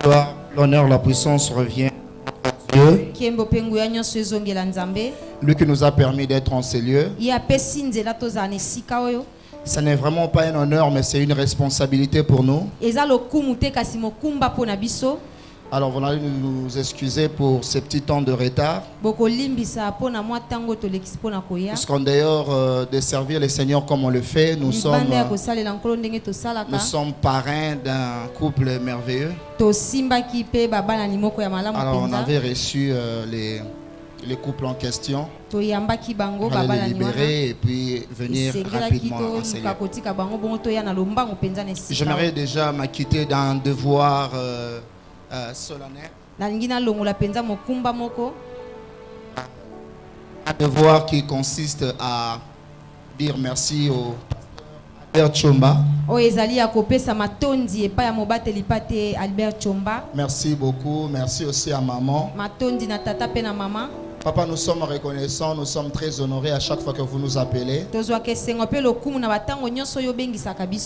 gloire, l'honneur, la puissance revient à Dieu. Lui qui nous a permis d'être en ces lieux. Ce n'est vraiment pas un honneur, mais c'est une responsabilité pour nous. Alors vous allez nous excuser pour ces petits temps de retard. Puisqu'en dehors de servir le Seigneur comme on le fait, nous sommes parrains d'un couple merveilleux. Alors on avait reçu les couples en question. On allait les libérer et puis venir rapidement enseigner. J'aimerais déjà m'acquitter d'un devoir solennel. Un devoir qui consiste à dire merci au Albert Chomba. Merci beaucoup. Merci aussi à maman. Papa, nous sommes reconnaissants, nous sommes très honorés à chaque fois que vous nous appelez.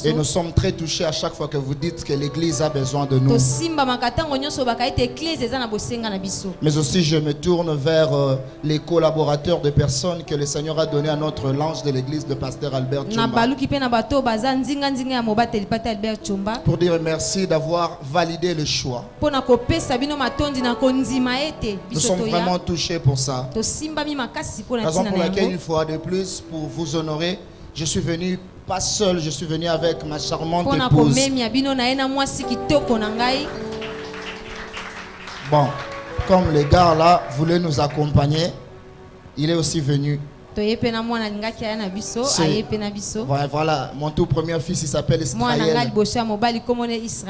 Et nous sommes très touchés à chaque fois que vous dites que l'Église a besoin de nous. Mais aussi je me tourne vers les collaborateurs de personnes que le Seigneur a donné à notre l'ange de l'Église, de pasteur Albert Chomba. Pour dire merci d'avoir validé le choix. Nous sommes vraiment touchés pour ça. Raison pour laquelle une fois de plus, pour vous honorer, je suis venu pas seul, je suis venu avec ma charmante épouse. Bon, comme les gars là voulaient nous accompagner, il est aussi venu. Voilà, mon tout premier fils, il s'appelle Israël.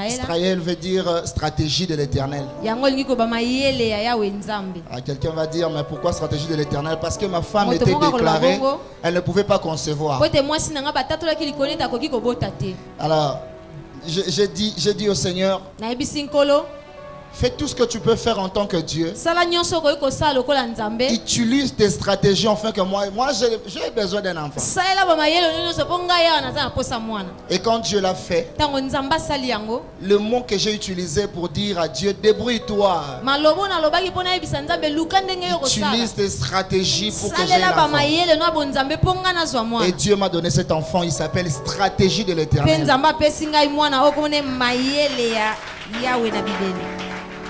Israël veut dire stratégie de l'Éternel. Quelqu'un va dire, mais pourquoi stratégie de l'Éternel? Parce que ma femme était déclarée, elle ne pouvait pas concevoir. Alors, j'ai dit au Seigneur, fais tout ce que tu peux faire en tant que Dieu. Utilise tes stratégies afin que moi j'ai besoin d'un enfant. Et quand Dieu l'a fait, le mot que j'ai utilisé pour dire à Dieu, débrouille-toi. Utilise tes stratégies pour que j'ai un enfant. Et Dieu m'a donné cet enfant, il s'appelle stratégie de l'Éternel.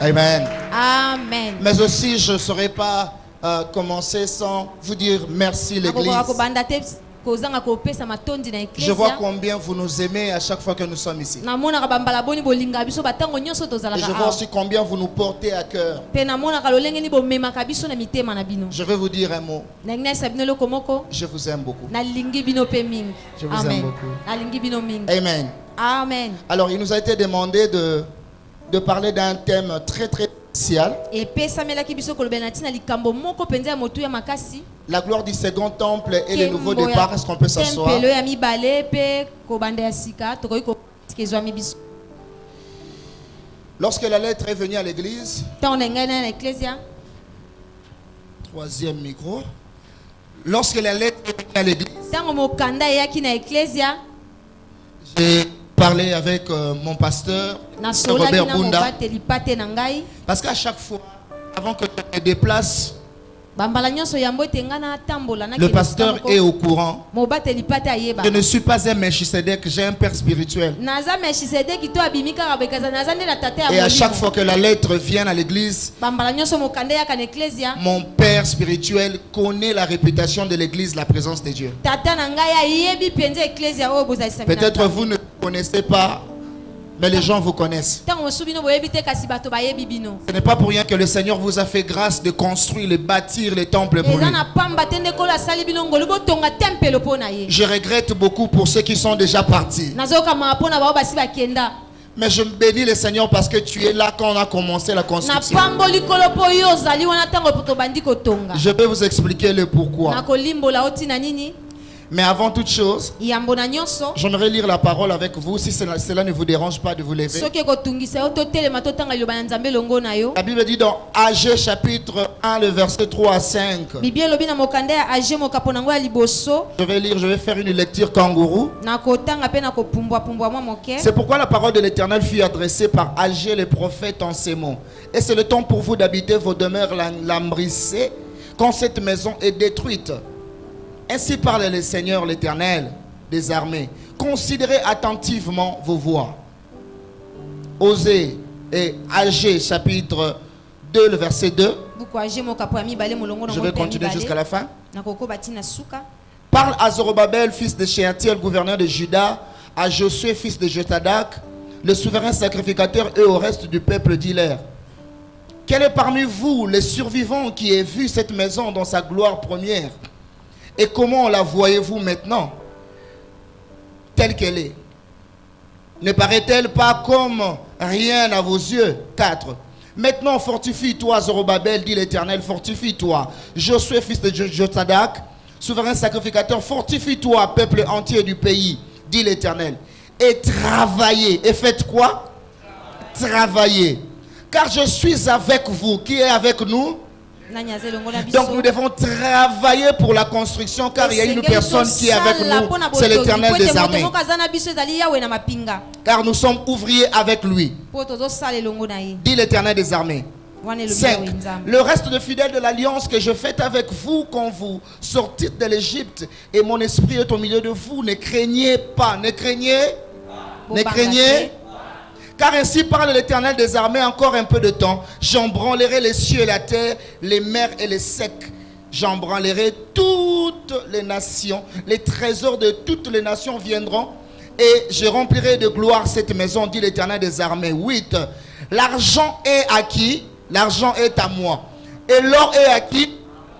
Amen. Amen. Mais aussi, je ne saurais pas commencer sans vous dire merci l'Église. Je vois combien vous nous aimez à chaque fois que nous sommes ici. Et je vois aussi combien vous nous portez à cœur. Je vais vous dire un mot. Je vous aime beaucoup. Je vous aime beaucoup. Amen. Amen. Alors, il nous a été demandé de parler d'un thème très très spécial. La gloire du second temple et le nouveau départ. Est-ce qu'on peut s'asseoir? Lorsque la lettre est venue à l'église, troisième micro. Lorsque la lettre est venue à l'église, j'ai parlé avec mon pasteur Robert Bunda, parce qu'à chaque fois, avant que je me déplace, le pasteur est au courant. Je ne suis pas un Melchisedec, j'ai un père spirituel. Et à chaque fois que la lettre vient à l'église, mon père spirituel connaît la réputation de l'église, la présence de Dieu. Peut-être vous ne connaissez pas, mais les gens vous connaissent. Ce n'est pas pour rien que le Seigneur vous a fait grâce de construire, de bâtir les temples pour lui. Je regrette beaucoup pour ceux qui sont déjà partis. Mais je bénis le Seigneur parce que tu es là quand on a commencé la construction. Je vais vous expliquer le pourquoi. Mais avant toute chose, j'aimerais lire la parole avec vous, si cela ne vous dérange pas de vous lever. La Bible dit dans Agé chapitre 1, le verset 3 à 5. Je vais lire, je vais faire une lecture kangourou. C'est pourquoi la parole de l'Éternel fut adressée par Agé le prophète en ces mots. Et c'est le temps pour vous d'habiter vos demeures lambrissées quand cette maison est détruite. Ainsi parle le Seigneur l'Éternel des armées. Considérez attentivement vos voies. Osée et Agé chapitre 2, le verset 2. Je vais continuer jusqu'à la fin. Parle à Zorobabel, fils de Shealtiel, gouverneur de Juda, à Josué, fils de Josadak, le souverain sacrificateur, et au reste du peuple, dis-leur: quel est parmi vous les survivants qui ait vu cette maison dans sa gloire première? Et comment la voyez-vous maintenant, telle qu'elle est? Ne paraît-elle pas comme rien à vos yeux? 4. Maintenant fortifie-toi, Zorobabel, dit l'Éternel, fortifie-toi. Josué, fils de Josadak, souverain sacrificateur, fortifie-toi, peuple entier du pays, dit l'Éternel. Et travaillez. Et faites quoi? Travaillez. Car je suis avec vous. Qui est avec nous? Donc nous devons travailler pour la construction, car il y a une personne qui est avec nous, c'est l'Éternel des armées. Car nous sommes ouvriers avec lui, dit l'Éternel des armées. 5. Le reste de fidèles de l'alliance que je fais avec vous quand vous sortîtes de l'Égypte, et mon esprit est au milieu de vous, ne craignez pas, ne craignez, car ainsi parle l'Éternel des armées, encore un peu de temps, j'embranlerai les cieux et la terre, les mers et les secs. J'embranlerai toutes les nations, les trésors de toutes les nations viendront, et je remplirai de gloire cette maison, dit l'Éternel des armées. 8. L'argent est à qui? L'argent est à moi. Et l'or est à qui?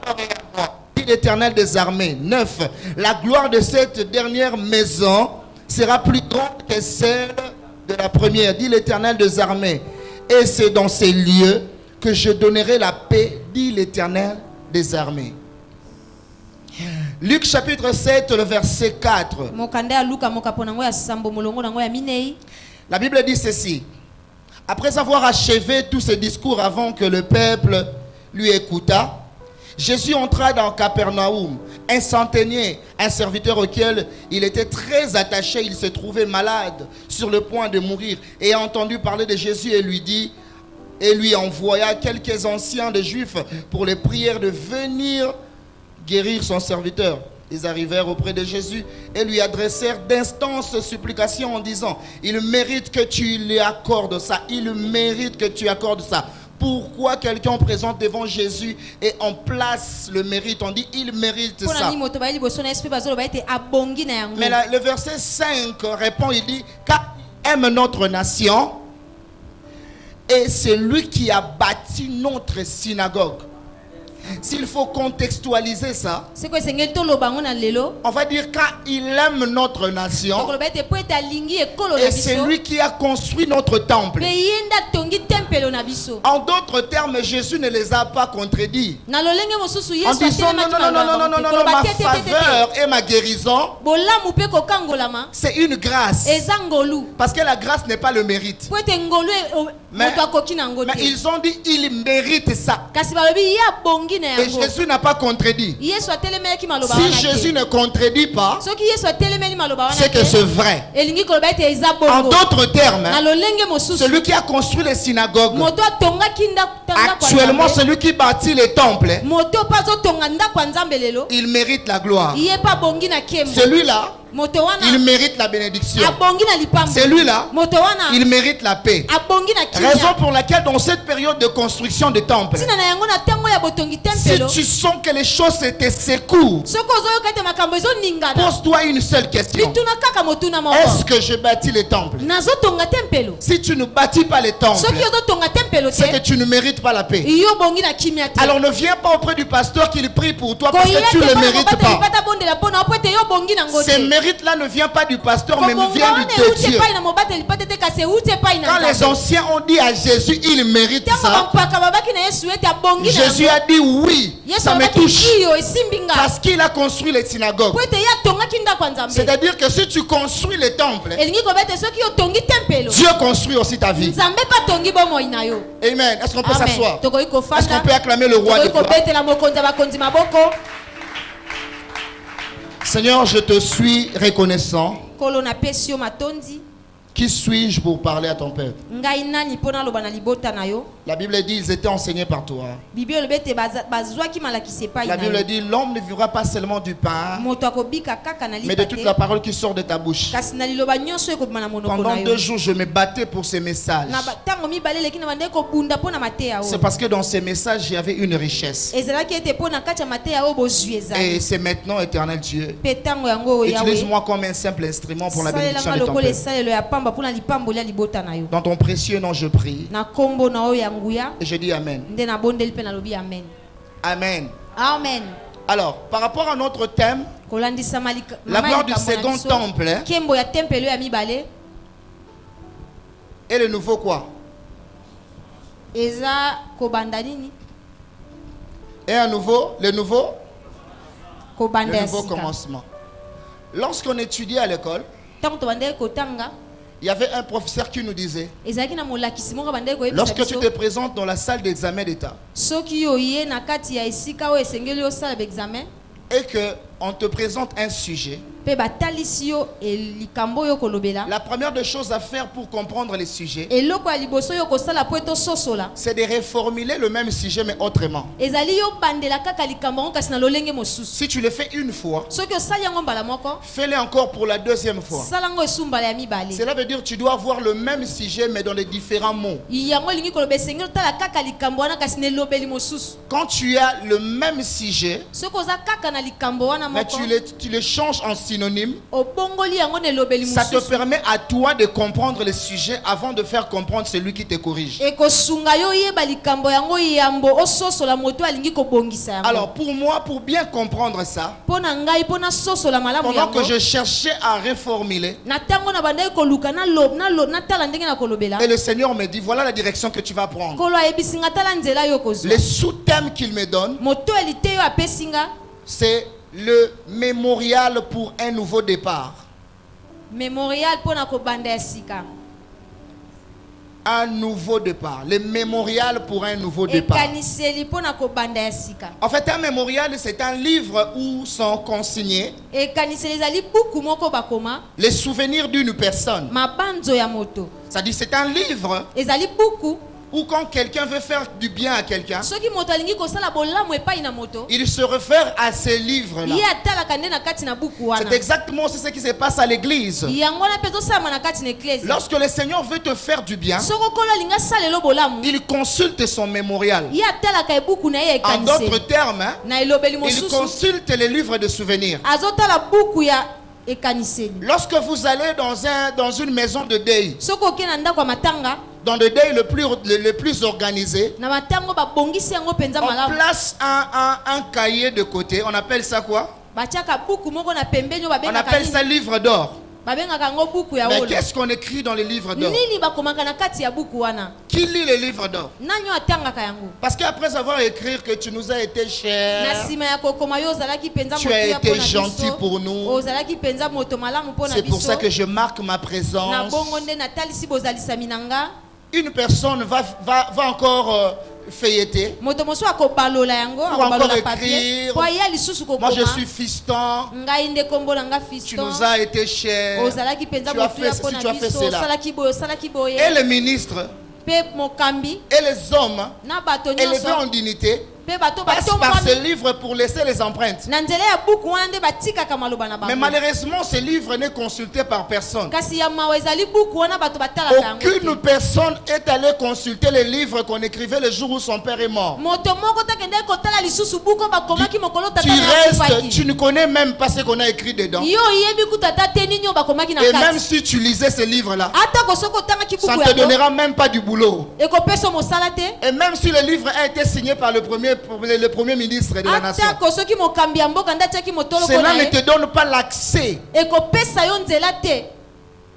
L'or est à moi, dit l'Éternel des armées. 9. La gloire de cette dernière maison sera plus grande que celle de la première, dit l'Éternel des armées. Et c'est dans ces lieux que je donnerai la paix, dit l'Éternel des armées. Luc chapitre 7, le verset 4. La Bible dit ceci: après avoir achevé tous ses discours avant que le peuple lui écoutât, Jésus entra dans Capernaum. Un centenier, un serviteur auquel il était très attaché, il se trouvait malade, sur le point de mourir, et a entendu parler de Jésus et lui envoya quelques anciens des Juifs pour les prières de venir guérir son serviteur. Ils arrivèrent auprès de Jésus et lui adressèrent d'instances supplications en disant: il mérite que tu lui accordes ça, il mérite que tu accordes ça. Pourquoi quelqu'un présente devant Jésus et on place le mérite? On dit il mérite ça. Mais là, le verset 5 répond, il dit: car il aime notre nation et c'est lui qui a bâti notre synagogue. S'il faut contextualiser ça, on va dire quand il aime notre nation et c'est lui qui a construit notre temple. En d'autres termes, Jésus ne les a pas contredits. En disant non, ma faveur et ma guérison, c'est une grâce. Parce que la grâce n'est pas le mérite. Mais ils ont dit il mérite ça. Et Jésus n'a pas contredit. Si Jésus ne contredit pas, c'est que c'est vrai. En d'autres termes, celui qui a construit les synagogues, actuellement celui qui bâtit les temples, il mérite la gloire. Celui-là, il mérite la bénédiction. Celui-là, il mérite la paix. Raison pour laquelle dans cette période de construction de temple, si tu sens que les choses te secouent, pose-toi une seule question: est-ce que je bâtis les temples? Si tu ne bâtis pas les temples, c'est que tu ne mérites pas la paix. Alors ne viens pas auprès du pasteur qu'il prie pour toi parce que tu ne le mérites pas. C'est mérite-là ne vient pas du pasteur, mais vient de Dieu. Quand les anciens ont dit à Jésus, il mérite ça, Jésus a dit oui, ça me touche. Parce qu'il a construit les synagogues. C'est-à-dire que si tu construis le temple, Dieu construit aussi ta vie. Amen. Est-ce qu'on peut s'asseoir? Est-ce qu'on peut acclamer le roi de gloire? Seigneur, je te suis reconnaissant. Qui suis-je pour parler à ton peuple? La Bible dit ils étaient enseignés par toi. La Bible dit l'homme ne vivra pas seulement du pain, mais de toute la parole qui sort de ta bouche. Pendant 2 jours, je me battais pour ces messages. C'est parce que dans ces messages, il y avait une richesse. Et c'est maintenant, éternel Dieu. Utilise-moi comme un simple instrument pour la bénédiction de ton peuple. Dans ton précieux nom, je prie. Et je dis Amen. Amen. Amen. Alors, par rapport à notre thème, la gloire du second temple et le nouveau quoi? Et un nouveau, le nouveau commencement. Lorsqu'on étudiait à l'école, il y avait un professeur qui nous disait, lorsque tu te présentes dans la salle d'examen d'État et qu'on te présente un sujet, la première des choses à faire pour comprendre les sujets, c'est de reformuler le même sujet mais autrement. Si tu le fais une fois, fais-le encore pour la deuxième fois. Cela veut dire que tu dois avoir le même sujet mais dans les différents mots. Quand tu as le même sujet, mais tu le changes en synonyme, ça te permet à toi de comprendre le sujet avant de faire comprendre celui qui te corrige. Alors pour moi, pour bien comprendre ça, pendant que je cherchais à reformuler, et le Seigneur me dit, voilà la direction que tu vas prendre. Le sous-thème qu'il me donne, c'est le mémorial pour un nouveau départ. Mémorial pour un nouveau départ. Le mémorial pour un nouveau départ. En fait, un mémorial, c'est un livre où sont consignés les souvenirs d'une personne. C'est-à-dire, c'est un livre ou quand quelqu'un veut faire du bien à quelqu'un, il se réfère à ces livres-là. C'est exactement ce qui se passe à l'église. Lorsque le Seigneur veut te faire du bien, il consulte son mémorial. En d'autres termes, il consulte les livres de souvenirs. Lorsque vous allez dans une maison de deuil, dans le deuil le plus organisé, on place un cahier de côté. On appelle ça quoi? On appelle ça livre d'or. Mais qu'est-ce qu'on écrit dans les livres d'or? Qui lit les livres d'or? Parce qu'après avoir écrit que tu nous as été cher, tu as été gentil pour nous, c'est pour ça que je marque ma présence. Une personne va encore feuilleter, ou encore écrire, moi je suis fiston, tu nous as été cher, tu as fait ceci, tu as fait cela. Et les ministres et les hommes élevés en dignité passent par ce livre pour laisser les empreintes. Mais malheureusement, ce livre n'est consulté par personne. Aucune personne est allée consulter les livres qu'on écrivait le jour où son père est mort. Tu restes, tu ne connais même pas ce qu'on a écrit dedans. Et même si tu lisais ce livre-là, ça ne te donnera même pas du boulot. Et même si le livre a été signé par le premier le premier ministre de la nation. atako soki mokambi ya mboka nde atiaki motolo Cela mpona ne ye te donne pas l'accès ekopesa yo nzela te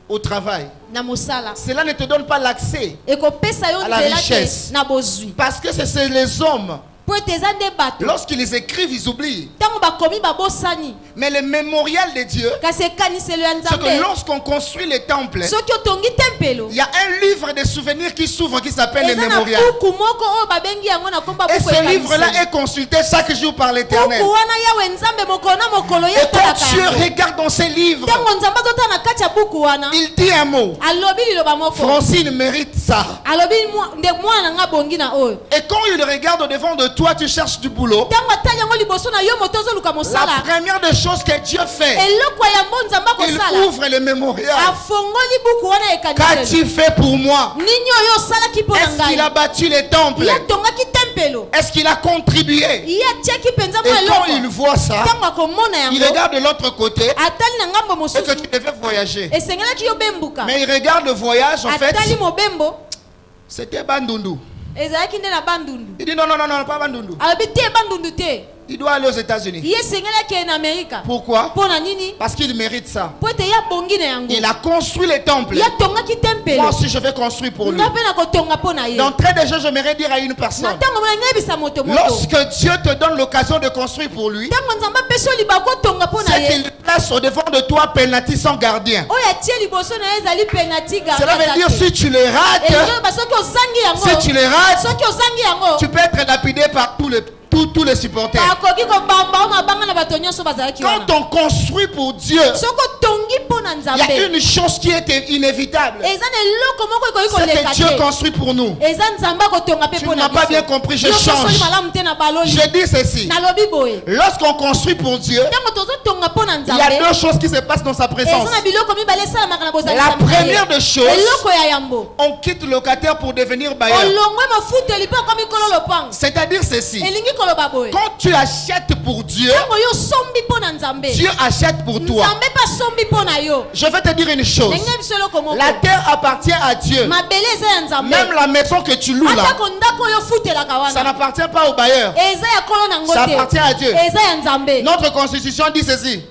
au travail. na mosala Cela ne te donne pas l'accès ekopesa yo à la nzela richesse. te na bozwi parce que c'est les hommes. po ete eza nde bato Lorsqu'ils écrivent, ils oublient. ntango bakomi babosani Mais le mémorial de Dieu, kasi ekaniselo ya c'est que nzambe lorsqu'on construit les temples, soki otongi tempelo il y a un livre de souvenirs qui s'ouvre qui s'appelle le eza na mémorial. buku moko oyo babengi yango na komba Et buku ce livre-là ekaniselo est consulté chaque jour par l'Éternel. buku wana yawe nzambe mokolo na mokolo ye Et quand talaka Dieu yango regarde dans ces livres, ntango nzambe azotala na kati ya buku wana il dit un mot. alobi liloba moko Francine mérite ça. alobi nde mwana nga bongi na oyo Et quand il regarde au devant de toi, tu cherches du boulot. ntango atali yango liboso na yo moto ozoluka La mosala première des choses que Dieu fait, eloko ya mbo nzambe il akosala ouvre le mémorial. afongoli buku wana ekaniselo Qu'as-tu fait pour moi? nini oyo osalaki mpo na Est-ce qu'il ngai a bâti les temples? ye atongaki tempelo Est-ce qu'il a contribué? ye atiaki mpenza Et mwa quand il eloko voit ça, ntango akomona il yango regarde de l'autre côté atali na ngambo et que mosusu tu devais voyager. esengelaki yo bembuka Mais il regarde le voyage, en fait, atali mobembo c'était Bandundu. ezalaki nde na bandundu Il dit non, non, non, non, pas Bandundu. alobi te bandundu te Il doit aller aux États-Unis. ye esengelaki ye na amerika Pourquoi? mpo na nini Parce qu'il mérite ça. mpo ete ye abongi na yango Il a construit les temples. ye atongaki tempelo Moi aussi, je vais construire pour lui. nga mpe na kotonga mpo na ye D'entrée de jeu, j'aimerais dire à une na personne, ntango mona ngayebisa moto moto lorsque Dieu te donne l'occasion de construire pour lui, ntango nzambe apesi yo liba kotonga mpo na c'est ye qu'il place au devant de toi penalty sans gardien. oyo atie liboso na ye ezali penati Cela veut dire si tu les rates, eloba soki ozangi yango si tu les rates, soki ozangi yango tu peux être lapidé par tous les supporters. bakoki kobamba o mabanga na bato nyonso bazalaki wana Quand on construit pour Dieu, soki otongi mpo na il y a nzambe une chose qui est inévitable. eza na eloko moko ekoki C'est koleka que Dieu te construit pour nous. eza nzambe akotonga mpe Tu mpo n'as na pas bien compris, je change. malamu te na baloli Je dis ceci. nalobi boye Lorsqu'on construit pour Dieu, ntango tozotonga mpo na il y a nzambe deux choses qui se passent dans sa présence. eza na biloko mibale esalamaka na La bozalisa première des choses, eloko ya yambo on quitte le locataire pour devenir bailleur. olongwe mafuteli mpo akomi kolo lopango C'est-à-dire ceci. elingi koloba boye Quand tu achètes pour Dieu, ntango yo osombi mpo na nzambe Dieu achète pour toi. nzambe mpe asombi mpo na yo Je vais te dire une chose. ndenge biso eloko moko La terre appartient à Dieu. mabele eza ya nzambe Même la maison que tu loues là, atako ndako oyo ofutelaka ça wana n'appartient pas au bailleur. eza ya kolo nango Ça te appartient à Dieu. eza ya nzambe Notre constitution dit ceci.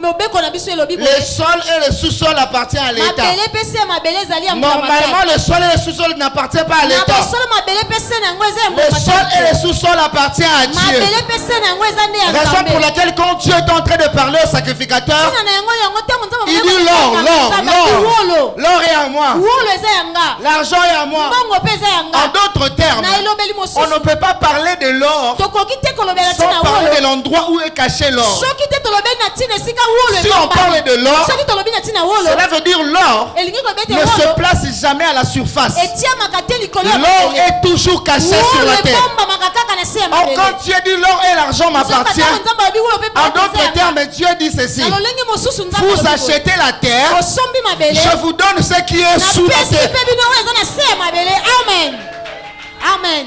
mobeko na biso elobi Le boye sol et le sous-sol appartiennent à l'État. mabele mpe se ya mabele ezali ya Normalement, le sol et le sous-sol n'appartiennent pas à na l'État. bosolo mabele mpe se na yango eza ya Le sol et le sous-sol appartiennent à Dieu. mabele mpe se na yango eza nde ya Raison nzambe pour laquelle quand Dieu est en train de parler au sacrificateur, tina na yango yango ntango nzambe il akomi dit kolobaka na nzambe, wolo l'or est à moi. wolo eza ya nga L'argent est à moi. mbongo mpe eza ya En nga d'autres termes, na elobeli on ne mosusu peut pas parler de l'or tokoki te kolobela sans ntina parler de wolo l'endroit où est caché l'or. soki te tolobeli na ntina esika wolo Si on parle de l'or, soki tolobi na ntina wolo cela veut dire l'or elingi koloba ete ne se wolo place jamais à la surface. etiamaka te likolo ya L'or mabele. est toujours caché sur wolo la terre. ebombamaka kaka na se ya Or, mabele quand Dieu dit l'or et l'argent m'appartient, nzambe alobi wolo mpe en pete eza d'autres ya nga. termes, Dieu dit ceci. na lolenge mosusu nzambe Vous alobi boye. achetez la terre, osombi mabele je vous donne ce qui est sous la napesi terre. mpe bino oyo eza na se ya mabele amen amen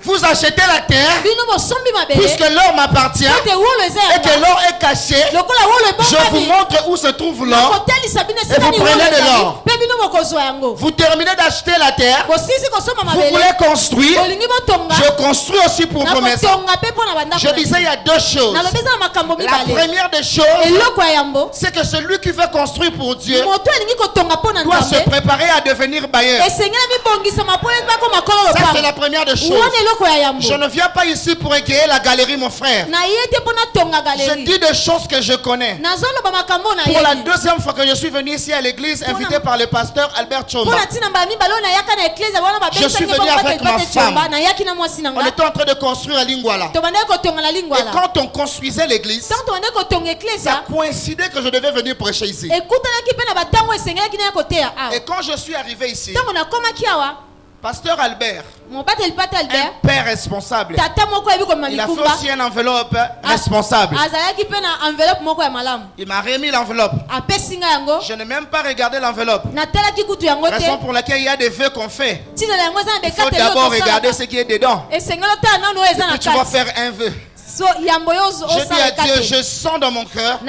Vous achetez la terre, bino bosombi mabele puisque l'or m'appartient ete wolo eza ya et que nga l'or est caché. lokola wolo Je vous ebombami montre où se trouve l'or. nakotalisa bino Et esika vous ni prenez wolo de ezali l'or. mpe bino bokozwa yango Vous terminez d'acheter la terre, bosisi kosomba vous mabele voulez construire. bolingi botonga Je construis aussi pour vos maisons. nakotonga mpe mpo na bandako Je disais, il y a deux choses. nalobi eza na makambo La mibale première des choses, eloko ya yambo c'est que celui qui veut construire pour Dieu moto alingi kotonga mpo na doit se nzambe préparer à devenir bailleur. esengeli mibongisama mpo ete bakoma kolo Ça, c'est lopango la première des choses. wana eloko ya yambo Je ne viens pas ici pour égayer la galerie, mon frère. na ye te mpo natonga Je galeri dis des choses que je connais. nazoloba makambo na Pour la ye deuxième fois que je suis venu ici à l'église, invité par le pasteur Albert Chomba, mpo na ntina mbala mibale oyo nayaka na eklise wana Je suis venu avec ma femme. nayaki na mwasi na on nga était en train de construire à Lingwala. tobandaki kotonga na Et lingwala quand on construisait l'église, ntango tobandaki kotonga eklise ça coïncidait que je devais venir prêcher ici. ekutanaki mpe na batango esengelaki na ya koteya awa Et quand je suis arrivé ici, ntango nakomaki awa pasteur Albert, mobateli pata un albert père responsable, tata moko ayebi komema il a fait likumba aussi une enveloppe responsable. azalaki mpe na enveloppe moko ya malamu Il m'a remis l'enveloppe. apesi nga yango Je n'ai même pas regardé l'enveloppe. natalaki kutu yango Raison te pour laquelle il y a des vœux qu'on fait. ntina na yango eza na Il faut bekateli d'abord oyo regarder tosalaka ce qui est dedans. esengeli otala nano oyo eza na Puis tu vas kati faire un vœu. Je dis à Dieu, je sens dans mon cœur que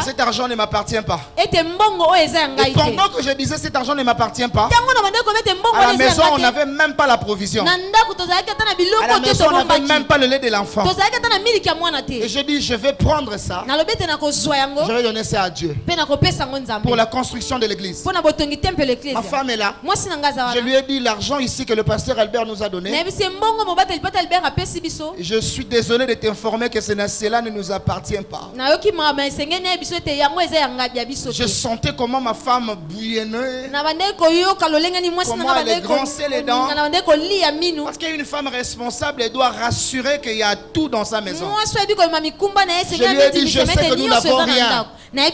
cet argent ne m'appartient pas. Et pendant que je disais cet argent ne m'appartient pas, à la maison on n'avait même pas la provision. À la maison on n'avait même pas le lait de l'enfant. Et je dis, je vais prendre ça, je vais donner ça à Dieu pour la construction de l'église. Ma femme est là. Je lui ai dit l'argent ici que le pasteur Albert nous a donné. Je suis désolé de t'informer que cela ne nous appartient pas. Je sentais comment ma femme bouillonnait, comment elle gronçait les dents. Parce qu'une femme responsable, elle doit rassurer qu'il y a tout dans sa maison. Je lui ai dit, je sais que nous n'avons rien. Mais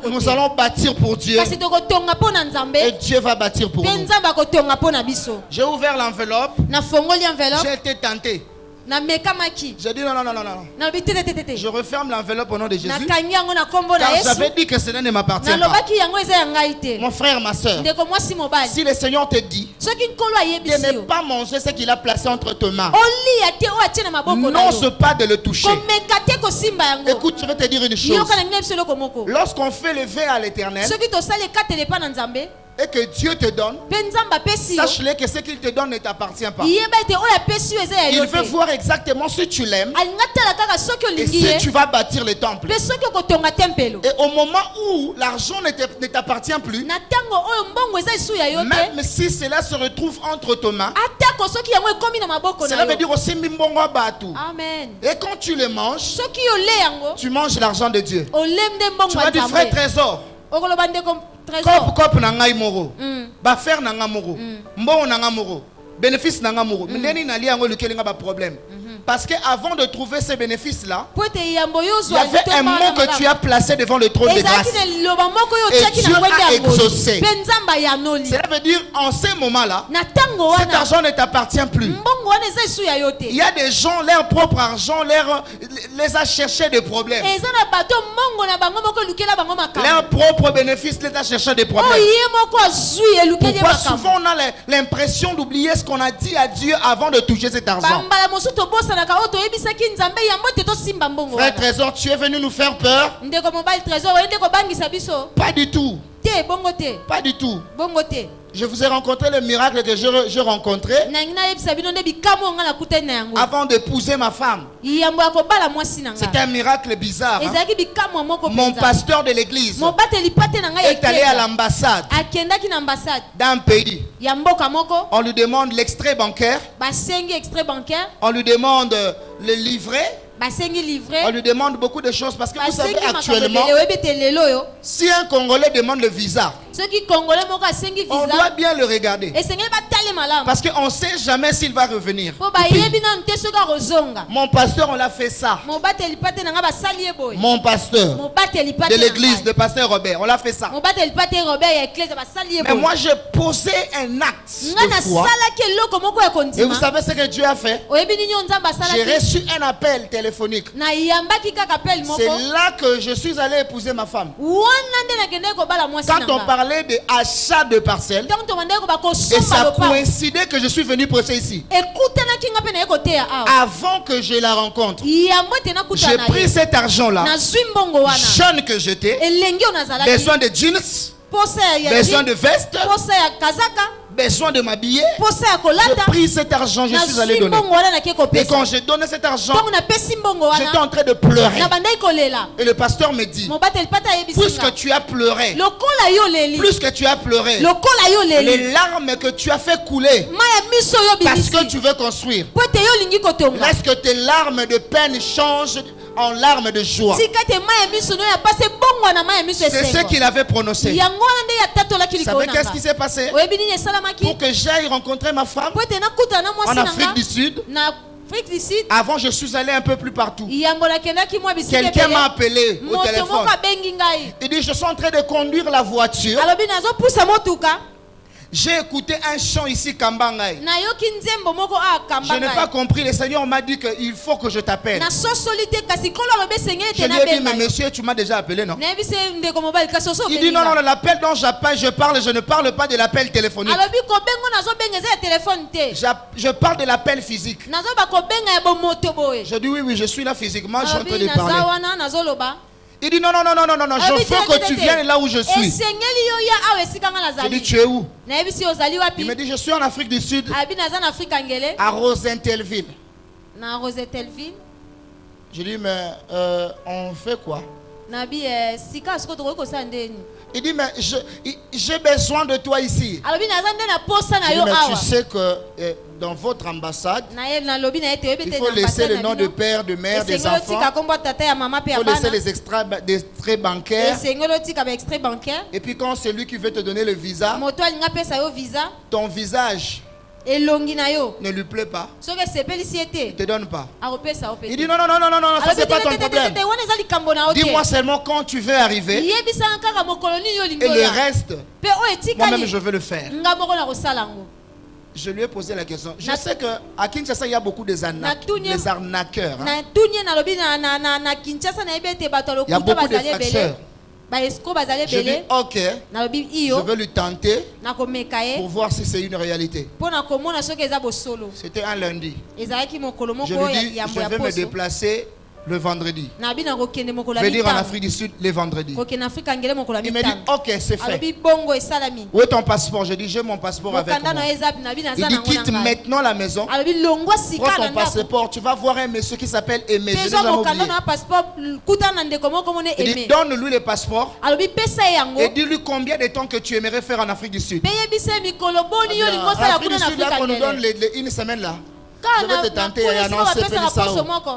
nous allons bâtir pour Dieu. Et Dieu va bâtir pour nous. J'ai ouvert l'enveloppe. J'ai été tenté. J'ai dit non. Je referme l'enveloppe au nom de Jésus. Car j'avais dit que cela ne m'appartient pas. Mon frère, ma soeur, si le Seigneur te dit de ne pas manger ce qu'il a placé entre tes mains, n'ose pas de le toucher. Écoute, je vais te dire une chose. Lorsqu'on fait le vœu à l'Éternel et que Dieu te donne, sache-le que ce qu'il te donne ne t'appartient pas. Il veut voir exactement si tu l'aimes et si tu vas bâtir le temple. Et au moment où l'argent ne t'appartient plus, même si cela se retrouve entre tes mains, cela veut dire aussi mbongo batu. Et quand tu le manges, tu manges l'argent de Dieu. Tu vas dire, frère trésor, Kop nanga imoro, bafer nanga moro, mbon nanga moro, bénéfice nanga moro. Ndeni nali yango lukelinga ba problème. Parce qu'avant de trouver ces bénéfices-là, il y avait un mot que tu as placé devant le trône de grâce. Et Dieu a exaucé. Cela veut dire, en ces moments-là, cet argent ne t'appartient plus. Il y a des gens, leur propre argent les a cherché des problèmes. Leur propre bénéfice les a cherché des problèmes. Pourquoi souvent on a l'impression d'oublier ce qu'on a dit à Dieu avant de toucher cet argent? Frère Trésor, tu es venu nous faire peur? Pas du tout. Pas du tout. Je vous ai rencontré le miracle que je rencontrais avant d'épouser ma femme. C'était un miracle bizarre. Mon pasteur de l'église est allé à l'ambassade d'un pays. On lui demande l'extrait bancaire. On lui demande le livret. On lui demande beaucoup de choses parce que vous savez actuellement, si un Congolais demande le visa, on doit bien le regarder parce qu'on ne sait jamais s'il va revenir. Mon pasteur, on l'a fait ça. Mon pasteur de l'église, le pasteur Robert, on l'a fait ça. Mais moi j'ai posé un acte de foi. Et vous savez ce que Dieu a fait? J'ai reçu un appel téléphonique. C'est là que je suis allé épouser ma femme. Quand on parlait d'achat de parcelles, et ça coïncidait que je suis venu prêcher ici. Avant que je la rencontre, j'ai pris cet argent-là, jeune que j'étais, besoin de jeans, besoin de vestes, besoin de m'habiller. J'ai pris cet argent, je suis allé donner. Et quand j'ai donné cet argent, j'étais en train de pleurer. Et le pasteur me dit, puisque tu as pleuré, plus que tu as pleuré, les larmes que tu as fait couler parce que tu veux construire, laisse que tes larmes de peine changent en larmes de joie. C'est ce qu'il avait prononcé. Vous savez qu'est-ce qui s'est passé? Pour que j'aille rencontrer ma femme en Afrique du Sud. Avant, je suis allé un peu plus partout. Quelqu'un m'a appelé au téléphone. Il dit, je suis en train de conduire la voiture. J'ai écouté un chant ici, Kambangai. nayoki nzembo moko a Je kamba n'ai pas compris. Le Seigneur m'a dit qu'il faut que je t'appelle. na sosolite kasi kolo alobi esengeli Je te lui ai dit, mais nabenga monsieur, tu m'as déjà appelé, non? nayebi se ndeko mobali kasi oso Il dit, non, non, l'appel dont j'appelle, je parle, je ne parle pas de l'appel téléphonique. alobi kobengo nazobenga eza ya telefone te Je parle de l'appel physique. nazoba kobenga ya bomoto boye Je dis, oui, oui, je suis là physiquement, je suis en train alobi de naza parler. wana nazoloba Il dit, non, non, non, non, non, non, non, je veux que tu viennes là où je suis. esengeli yo ya awa esika nga Je dis, nazali tu es où? nayebi si ozali Il wapi me dit, je suis en Afrique du Sud, abi naza na afrika ngele à Rosentelville. na rosetelville Je dis, mais on fait quoi? nabi sika siko tokoki kosala ndeni Il dit, mais j'ai besoin de toi ici. alobi naza nde na posa na Je dis, yo mais awa tu sais que dans votre ambassade, nalobi na ye te oyebi il te faut na laisser ambassade le na nom de bino père, de mère, des esengeli enfants. otika kombo tata ya mama mpe Il ya faut laisser bana les extraits bancaires. esengeli otika baextrait bancaire Et puis quand c'est lui qui veut te donner le visa, moto alingi apesa yo visa ton visage elongi na yo ne lui plaît pas, soki esepelisi ye il ne te te donne pas. akopesa yo pe Il dit non, non, non, non, non, non, ça c'est pas ton problème. wana eza likambo na yo te Dis-moi seulement quand tu veux arriver yebisanga kaka mokolo nini yo olingi et le oya reste, mpe oyo moi-même etikali je veux le faire. nga moko na kosala yango Je lui ai posé la question. Je sais qu'à Kinshasa, il y a beaucoup des arnaqueurs. Hein. na tunie nalobi na kinshasa nayebi ete bato Il y a alokuta beaucoup de bazali ebele fracteurs. baesco bazali Je dis ebele ok, nalobi je iyo veux lui tenter nakomeka pour ye voir si c'est une réalité. mpo na komona soki eza bosolo C'était un lundi. ezalaki mokolo Je moko lui dis, yambo je ya vais me poso déplacer le vendredi. nabi nakokende mokolo ya Venir en mitano Afrique du Sud le vendredi. kokende afrika ngele mokolo ya Il me dit, mitano ok, c'est fait. alobi bongo esalami Où est ton passeport? Je dis, j'ai mon passeport avec mokanda moi. na yo eza nabi Il naza dit, nango quitte na ngai maintenant la maison. alobi longwa Prends sika na ton ndako passeport. Tu vas voir un monsieur qui s'appelle Aimé. Je n'ai pezwa jamais mokanda oublié. na passeport kuta na ndeko moko mone Il dit, eme donne-lui le passeport alobi pesa ye yango et dis-lui combien de temps que tu aimerais faire en Afrique du Sud. mpe yebisa ye mikolo boni yo olingi En osala Afrique kuna du na Sud, là, afrika qu'on nous donne ngele une semaine là. Je kaka vais te tenter kuna et esika annoncer bapesaka poso Pélisao. moko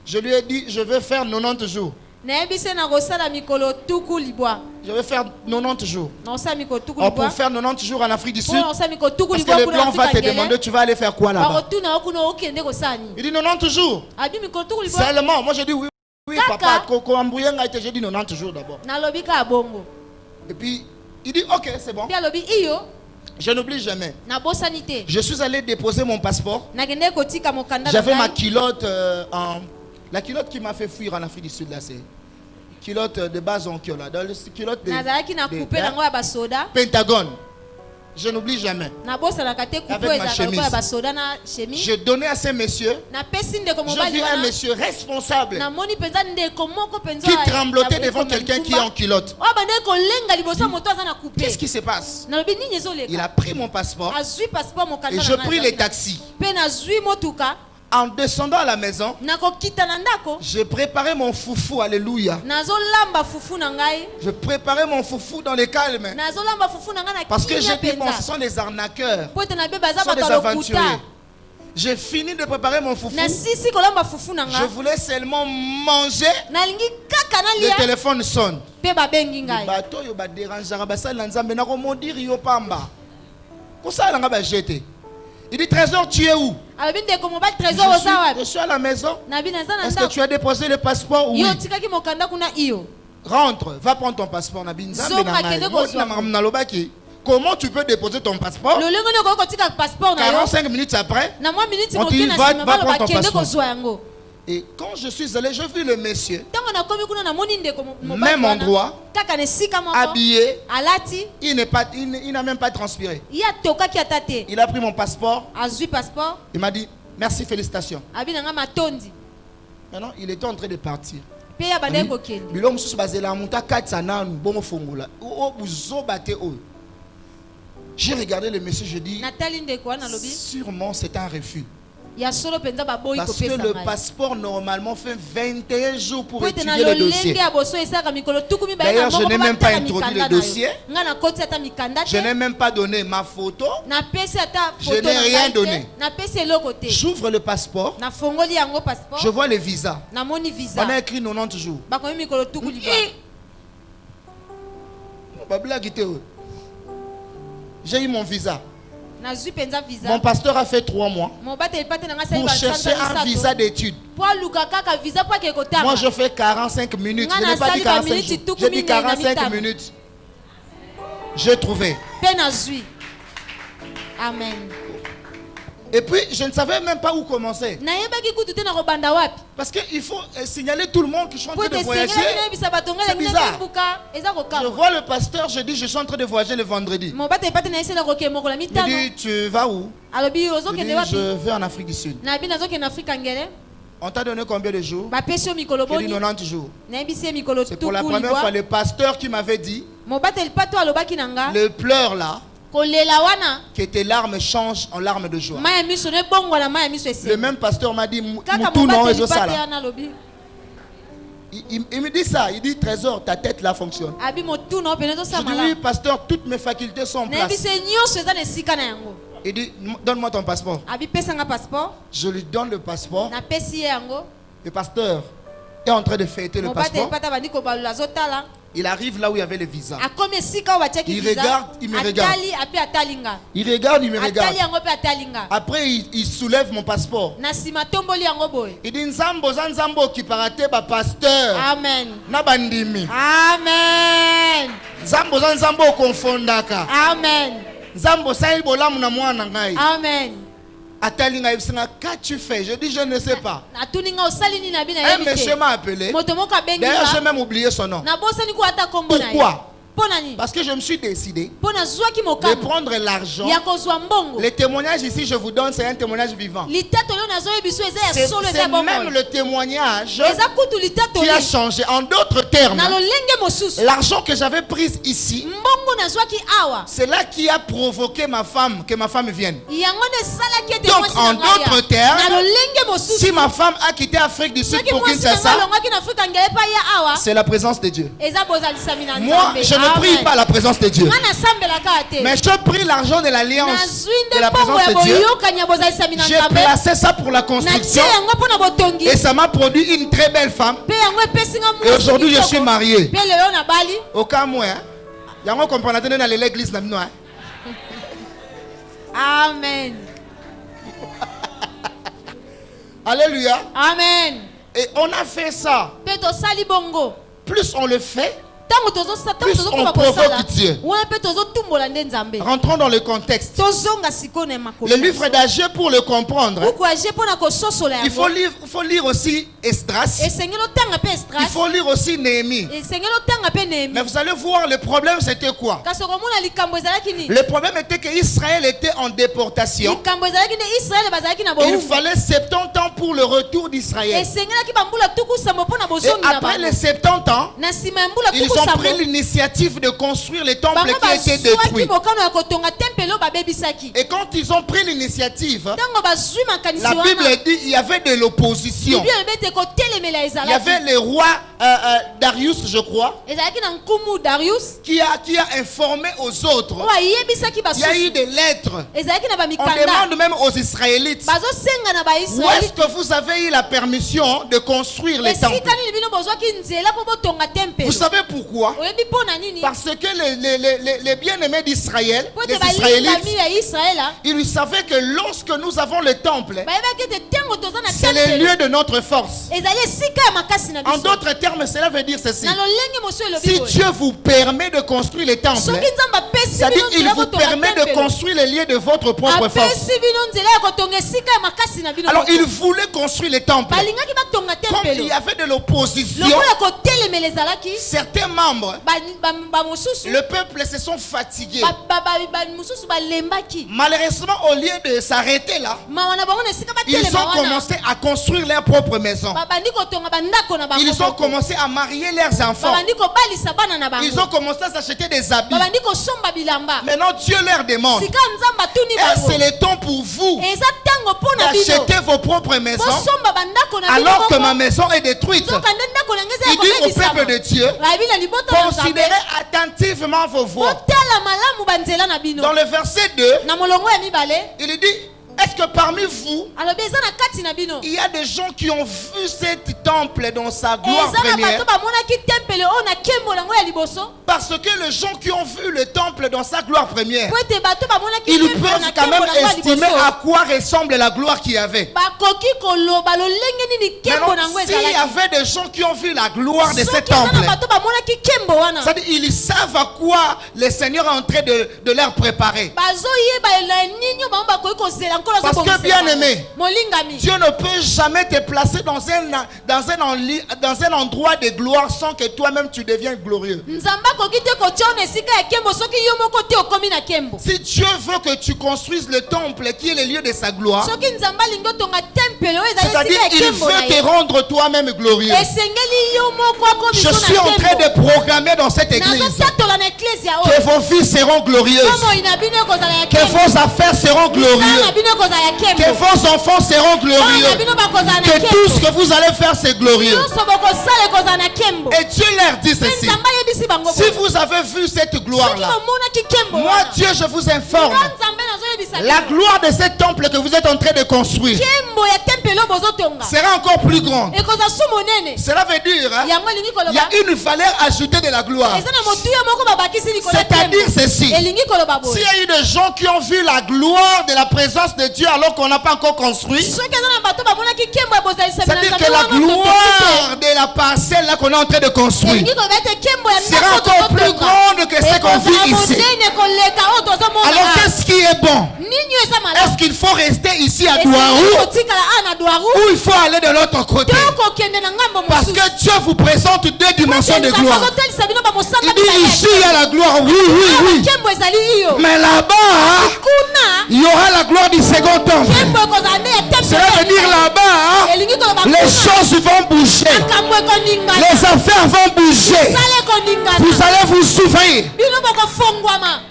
Je lui ai dit, je vais faire 90 jours. nayebisi na kosala mikolo tuku libwa Je vais faire 90 jours. naosala mikolo tuku Or, pour libwa faire 90 jours en Afrique du mpo Sud, naosala mikolo tuku parce que libwa le kuna plan na va afrika te demander, ngele tu vas aller faire quoi là-bas? bakotuna yo kuna okende kosala nini Il dit 90 jours. abi mikolo tuku libwa Seulement, moi j'ai dit oui, oui, Kaka. papa, j'ai dit 90 jours d'abord. nalobi kaka bongo Et puis, il dit, ok, c'est bon. mpe alobi iyo Je n'oublie jamais. nabosani te Je suis allé déposer mon passeport. nakende kotika mokanda na J'avais ma ngai culotte la culotte qui m'a fait fuir en Afrique du Sud là, c'est culotte de base en là. Dans le culotte nazalaki na coupe nango ya basoda Pentagone. Je n'oublie jamais. nabosanaka te coupe Avec ma ezalaka lokola chemise. ya basoda na chemise J'ai donné à ces messieurs. napesi ndeko Je mobali vis un wana monsieur responsable namoni mpenza ndeko moko mpenza qui tremblotait devant quelqu'un qui est en culotte. oyo bandeki kolenga liboso ya moto aza na coupe Qu'est-ce qui se passe? nalobi nini Il ezoleka a pris mon passeport azwi passeport et mokanda je pris les taxis. mpe nazwi motuka En descendant à la maison, nakokita na ndako j'ai préparé mon foufou, alléluia. nazolamba fufu na ngai Je préparais mon foufou dans le calme. nazolamba fufu na ngai na Parce que j'ai kimia dit, bon, ce mpenza sont des arnaqueurs. po ete nabe Ce baza sont des bato aventuriers. alokuta J'ai fini de préparer mon foufou. nasisi kolamba fufu na Je ngai voulais seulement manger. nalingi kaka Le nalia téléphone sonne. mpe babengi ngai Bato yo ba dérangeara basali na nzambe na komondiri yo pamba. Kosala nga ba jeter. Il dit trésor, tu es où? alobi ndeko mobali trésor oza Je wapi suis à la maison. nabi naza na Est-ce que ndako tu as déposé le passeport? Oui. yo otikaki mokanda kuna iyo Rentre, va prendre ton passeport. Nabi nzambe Zonga na ngai. kende Moi, kozwa. na nalobaki. Comment tu peux déposer ton passeport? lolenge nini okoki kotika passeport na yo 45 minutes après. na mwa miniti On te moke dit, na va nsima prendre baloba ton kende passeport. kozwa yango Et quand je suis allé, j'ai vu le monsieur, ntango nakomi kuna namoni ndeko même endroit, kaka na esika moko habillé. alati Il n'a même pas transpiré. ye atokaki ata te Il a pris mon passeport. azwi passeport Il m'a dit, merci, félicitations. abi na ngai matondi Maintenant, il était en train de partir. mpe ye abandaki kokende Bilo mosusu bazela muta katsa nanu bongo fongola. O buzoba te o. J'ai regardé le monsieur, je dis, natali ndeko wana alobi sûrement c'est un refus. ya solo mpenza baboyi Parce que kopesa le ngai passeport normalement fait 21 jours pour po ete na étudier le lolenge dossier. ya boso esalaka mikolo tuku mibale D'ailleurs, na je moko n'ai po même pas batala introduit mikanda le na yo. dossier. ngai nakoti ata mikanda Je n'ai te même pas donné ma photo. napesi ata Je foto n'ai na rien ngai te donné. napesi eloko te J'ouvre le passeport. nafongoli yango Je passeport vois le visa. namoni On visa a écrit 90 jours. bakomi mikolo tuku libwa Babla Gité, oh. J'ai eu mon visa. nazwi mpenza visa Mon pasteur a fait 3 mois mobateli pate na ngai asali pour chercher un visa d'études. po aluka kaka visa po akee kotanga Moi, je fais 45 minutes. Je Nga n'ai pas dit nasali 45 minutes, jours. tuku J'ai dit minene na 45 mitano. minutes. J'ai trouvé. mpe nazwi Amen. Et puis, je ne savais même pas où commencer. Parce qu'il faut signaler tout le monde que je suis en train de voyager. C'est bizarre. Je vois le pasteur, je dis, je suis en train de voyager le vendredi. Il dit, tu vas où? Je dis, je vais en Afrique du Sud. On t'a donné combien de jours? J'ai dit 90 jours. C'est pour la première fois le pasteur qui m'avait dit, le pleur là, que tes larmes changent en larmes de joie. Le même pasteur m'a dit, il me dit ça, il dit, Trésor, ta tête là fonctionne. Je dis, oui, pasteur, toutes mes facultés sont en place. Il dit, donne-moi ton passeport. Je lui donne le passeport. Le pasteur est en train de fêter le passeport. Il arrive là où il y avait le visa. Il regarde, il me regarde. Il regarde, il me regarde. Après, il soulève mon passeport. Il dit, Nzambo, Nzambo qui parate ba pasteur. Amen. Nabandimi. Amen. Nzambo, Nzambo confondaka. Amen. Nzambo saibola muna mwana ngai. Amen. Atalinga ibsinga, qu'as-tu fait? Je dis, je ne sais pas. Un monsieur m'a appelé. D'ailleurs, j'ai même oublié son nom. Pourquoi? Parce que je me suis décidé de prendre l'argent. Les témoignages ici, je vous donne, c'est un témoignage vivant. C'est même le témoignage qui a changé. En d'autres termes, l'argent que j'avais pris ici, c'est là qui a provoqué ma femme, que ma femme vienne. Donc, en d'autres termes, si ma femme a quitté l'Afrique du Sud pour Kinshasa, c'est la présence de Dieu. Moi, je ne prie pas la présence de Dieu, mais je prie l'argent de l'alliance de la présence de Dieu. J'ai placé ça pour la construction et ça m'a produit une très belle femme. Et aujourd'hui je suis marié. Au cas où, il y a un comprenant dans l'église. Amen. Alléluia. Amen. Et on a fait ça. Plus on le fait, plus on provoque Dieu. Rentrons dans le contexte. Le livre d'Agé, pour le comprendre, il faut lire aussi Esdras. Il faut lire aussi Néhémie. Mais vous allez voir, le problème c'était quoi? Le problème était qu'Israël était en déportation. Il fallait 70 ans pour le retour d'Israël. Et après les 70 ans, ils ont pris l'initiative de construire les temples qui étaient détruits. Et quand ils ont pris l'initiative, la Bible dit qu'il y avait de l'opposition. Il y avait le roi Darius, je crois, qui a informé aux autres. Il y a eu des lettres. On demande même aux Israélites, où est-ce que vous avez eu la permission de construire les temples? Vous savez pourquoi? Parce que les bien-aimés d'Israël, les Israélites, ils savaient que lorsque nous avons le temple, c'est le lieu de notre force. En d'autres termes, cela veut dire ceci. Si Dieu vous permet de construire les temples, c'est-à-dire qu'il vous permet de construire les lieux de votre propre force. Alors il voulait construire les temples. Comme il y avait de l'opposition, certains membres, le peuple se sont fatigués. Malheureusement, au lieu de s'arrêter là, ils ont commencé à construire leur propre maison. Ils ont commencé à marier leurs enfants. Ils ont commencé à s'acheter des habits. Maintenant Dieu leur demande, est-ce que c'est le temps pour vous d'acheter vos propres maisons alors que ma maison est détruite? Il dit au peuple de Dieu, considérez attentivement vos voies. Dans le verset 2, il dit, Est-ce que parmi vous, alors eza na kati na bino il y a des gens qui ont vu cet temple dans sa gloire eza na première? bato bamonaki tempele oyo na nkembo nango ya liboso Parce que les gens qui ont vu le temple dans sa gloire première, po ete bato bamonaki ils tempele peuvent na quand nkembo même nango ya estimer liboso à quoi ressemble la gloire qu'il y avait. bakoki koloba lolenge nini nkembo Maintenant, nango s'il y ezalaki avait des gens qui ont vu la gloire de ce soki eza temple, na bato bamonaki nkembo wana c'est-à-dire ils savent à quoi le Seigneur est en train de leur préparer. bazoyeba na nini bango bakoki kozela nkolo Parce que bien aimé, molingami Dieu ne peut jamais te placer dans un endroit de gloire sans que toi-même tu deviennes glorieux. nzambe akoki te kotia na esika ya nkembo soki yo moko te okomi na nkembo Si Dieu veut que tu construises le temple qui est le lieu de sa gloire, soki nzambe alingi otonga tempele oyo ezali c'est-à-dire esika ya il nkembo na veut te ye rendre toi-même glorieux. esengeli yo moko akomi Je so suis en na train nkembo de programmer dans cette église nazotatola na eklezia que oyo vos vies seront glorieuses, bomoi na bino ekozala ya que nkembo vos affaires seront misala glorieuses, na bino ekozala ya que nkembo vos enfants seront bana na glorieux, bino bakozala na que tout ce nkembo que vous allez faire c'est glorieux. nyonso bokosala ekozala na nkembo Et Dieu leur dit mpe ceci: nzambe ayebisi bango si vous avez vu cette soki gloire-là, bomonaki nkembo moi Dieu je vous informe, nga nzambe nazoyebisa la bino gloire de ce temple que vous êtes en train de construire nkembo ya tempele oyo bozotonga sera encore plus grande. ekozala su monene Cela veut dire, hein, yango elingi il y a koloba une valeur ajoutée de la gloire. eza na motuya moko babakisi likolo ya C'est-à-dire nkembo ceci: elingi koloba s'il boye y a eu des gens qui ont vu la gloire de la présence de Dieu alors qu'on n'a pas encore construit, soki eza na bato bamonaki nkembo ya bozalisami na c'est-à-dire nzambe que la wana totoki gloire de la parcelle là qu'on est en train de te construire elingi koloba ete nkembo ya sera ndako encore plus grande que ce qu'on vit ici. monene koleka oyo tozomona Alors qu'est-ce qui est bon? nini eza Est-ce malamu qu'il faut rester ici à elingi Douarou kotikala a na dwaru ou il faut aller de l'autre côté? to kokende na ngambo Parce mosusu que Dieu vous présente deux dimensions de nzambe gloire. azotalisa bino bamosamba Il dit ici il y a la gloire, oui, oui. nkembo ezali iyo Mais là-bas, kuna il y aura la gloire du second temple. nkembo ekozala nde ya Cela veut dire là-bas, elingi koloba les choses vont bouger. makambo ekoningana Les affaires vont bouger. sala ekoningana Vous allez vous souffrir. bino bokofongwama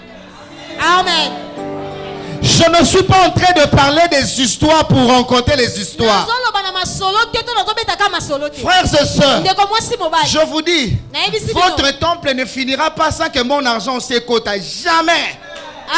amen Je ne suis pas en train de parler des histoires pour rencontrer les histoires. nazoloba na masolo te to nazobetaka masolo te Frères et sœurs, ndeko mwasi mobali je vous dis, nayebisi bino votre temple ne finira pas sans que mon argent s'écoute. Jamais.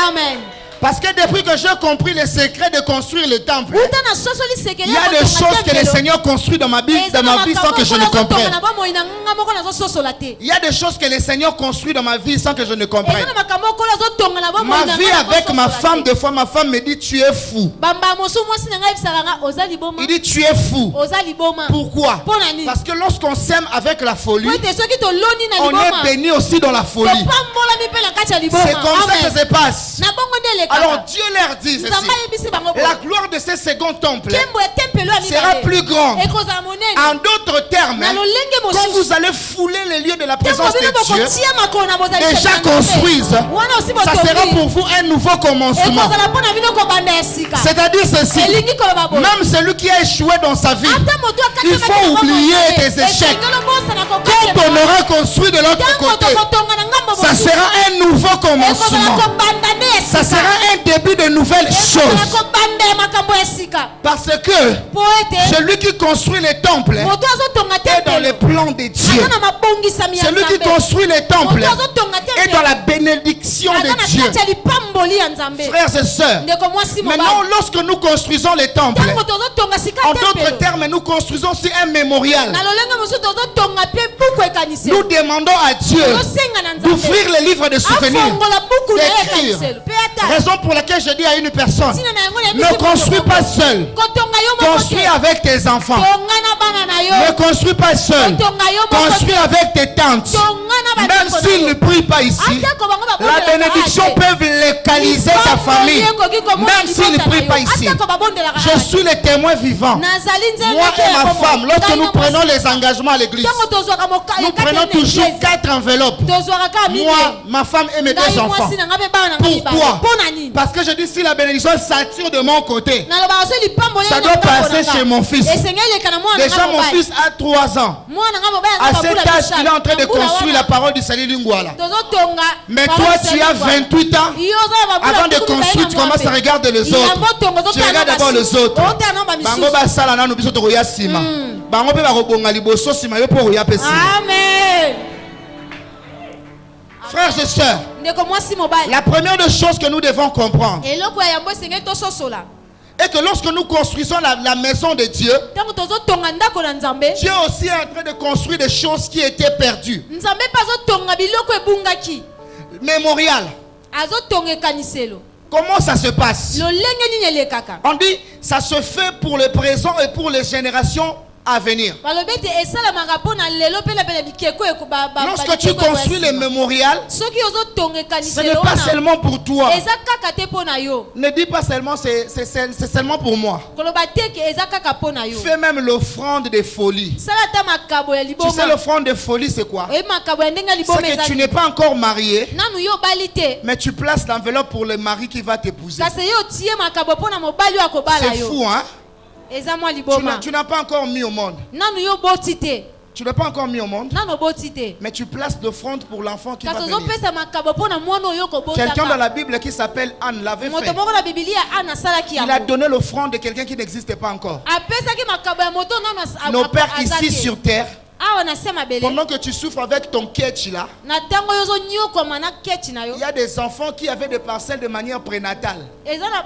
amen Parce que depuis que j'ai compris le secret de construire le temple, uta na sosoli sekele il y a des choses que le Seigneur construit dans ma vie sans que je ne comprenne. na bomoi na nga moko nazososola te Il y a des choses que le Seigneur construit dans ma vie sans que je ne comprenne. eza na makambo okolo azotonga na bomoi Ma na vie nga avec ma nazososola femme, te. des fois ma femme me dit tu es fou. bamba mosu mwasi na ngai ebisaka nga oza liboma Il dit tu es fou. oza liboma Pourquoi? Mpona nini? Parce que lorsqu'on s'aime avec la folie, po ete soki toloni na on est liboma béni aussi dans la folie. topambolami mpe na kati ya liboma C'est comme ça que amen ça se passe. na bongo nde Alors elekaka Dieu leur dit ceci: nzambe ayebisi bango boye. la gloire de ce second temple nkembo ya tempelo ya sera mibale plus grande. ekozala monene En d'autres termes, na lolenge quand mosusu vous allez fouler les lieux de la ntango présence bino de Dieu, bokotia makolo na bozali déjà construisent. wana osi Ça sera botongi pour vous un nouveau commencement. ekozala mpo na bino kobanda ya sika C'est-à-dire ceci: elingi koloba boye même celui qui a échoué dans sa vie, ata moto il faut oublier tes échecs. Quand on aura construit de l'autre ntango côté, tokotonga na ngambo ça sera un nouveau ekozala commencement. kobanda nde ya Ça sika sera un début de nouvelles ekozala choses. kobanda ya makambo ya sika Parce que po ete celui qui construit les temples moto azotonga est dans les tempelo plans de Dieu. aza na mabongisami ya Celui qui nzambe construit les temples moto azotonga est dans tempelo la bénédiction aza na de Dieu. kati ya lipamboli ya nzambe Frères et sœurs, ndeko mwasi maintenant mobali lorsque nous construisons les temples, ntango tozotonga sika en d'autres tempelo termes, nous construisons aussi un mémorial. na lolenge mosusu tozotonga mpe buku ekaniselo Nous demandons à Dieu tozosenga na nzambe d'ouvrir les livres de souvenirs. afongola buku na ye d'écrire. ekaniselo mpe ata Raison pour laquelle je dis à une personne: ntina na yango ne construis pas seul, kotonga yo moko construis te avec tes enfants. tonga na bana na Ne yo construis pas seul, kotonga yo moko construis te avec tes tantes. tonga na Même bandeko na s'ils yo ne prient pas ici, atako bango la babondelaka bénédiction ate. peut localiser ta famille. Même s'ils ne prient pas ici. atako babondelaka Je suis le témoin vivant. nazali Moi et ma femme, lorsque nous prenons les engagements à l'église, ntango tozwaka nous prenons toujours 4 enveloppes. tozwaka kaka Moi, ma femme et mes 2 enfants. mwasi na nga mpe bana na nga mibale Pourquoi? mpo na nini Parce que je dis, si la bénédiction s'attire de mon côté, nalobaka so lipamboli ça doit passer chez mon fils. esengeli eleka na mwana Déjà, nga mon mobali fils a 3 ans. mwana nga mobali À aza cet babula âge, il est en train de babula construire wana. la parole du salut Lingwala. tozotonga Mais parole toi, ya tu as Lingwala. 28 ans. Yo oza na babula Avant de tuku mibale construire, na tu commences mwa à regarder les mpe. autres. Yango tongo Tu ozotala regardes na d'abord les basusu. autres. Ozotala na bamisusu. Bango basala nanu biso tokoya sima. Bango pe bakobonga liboso sima yo po koya pe sima. amen Frères et sœurs, ndeko mwasi mobali la première des choses que nous devons comprendre, eloko ya yango esengeli tososola Et que lorsque nous construisons la maison de Dieu, Tango tozo tonga ndako na Nzambe. Dieu aussi est en train de construire des choses qui étaient perdues. Nzambe pazo tonga biloko ebungaki. Mémorial. Azo tonga kaniselo. Comment ça se passe? Lo lenge nini elekaka. On dit ça se fait pour le présent et pour les générations à venir. Balobete esala magapona lelo pela pela bikeko ekuba ba. Lorsque tu construis les mémorials, Soki ozo tonga ce kaniselo. n'est pas seulement pour toi. Eza kaka te pona yo. Ne dis pas seulement c'est seulement pour moi. Koloba teke eza kaka pona yo. Fais même l'offrande des folies. Sala ta makabo ya liboma. Tu sais l'offrande des folies c'est quoi? E makabo ya ndenga liboma C'est que eza. tu n'es pas encore marié, Nanu yo balite. mais tu places l'enveloppe pour le mari qui va t'épouser. Kasi yo tie makabo pona mobali wa kobala C'est yo. fou, hein? Eza mwa liboma. Tu n'as pas encore mis au monde. Nanu yo botite. Tu n'as pas encore mis au monde, Nanu botite. mais tu places l'offrande pour l'enfant qui va Kasi ozo venir. pesa makabo pona mwana oyo kobota. Quelqu'un dans la Bible qui s'appelle Anne l'avait Moto fait. moko na Biblia ana sala ki Il a yango. donné l'offrande de quelqu'un qui n'existait pas encore. Apesa ki makabo ya moto nanu Nos pères ici sur terre, awa na sema bele. pendant que tu souffres avec ton ketch là, Na tango yo zo nyoko mana kechi na yo. il y a des enfants qui avaient des parcelles de manière prénatale. Eza na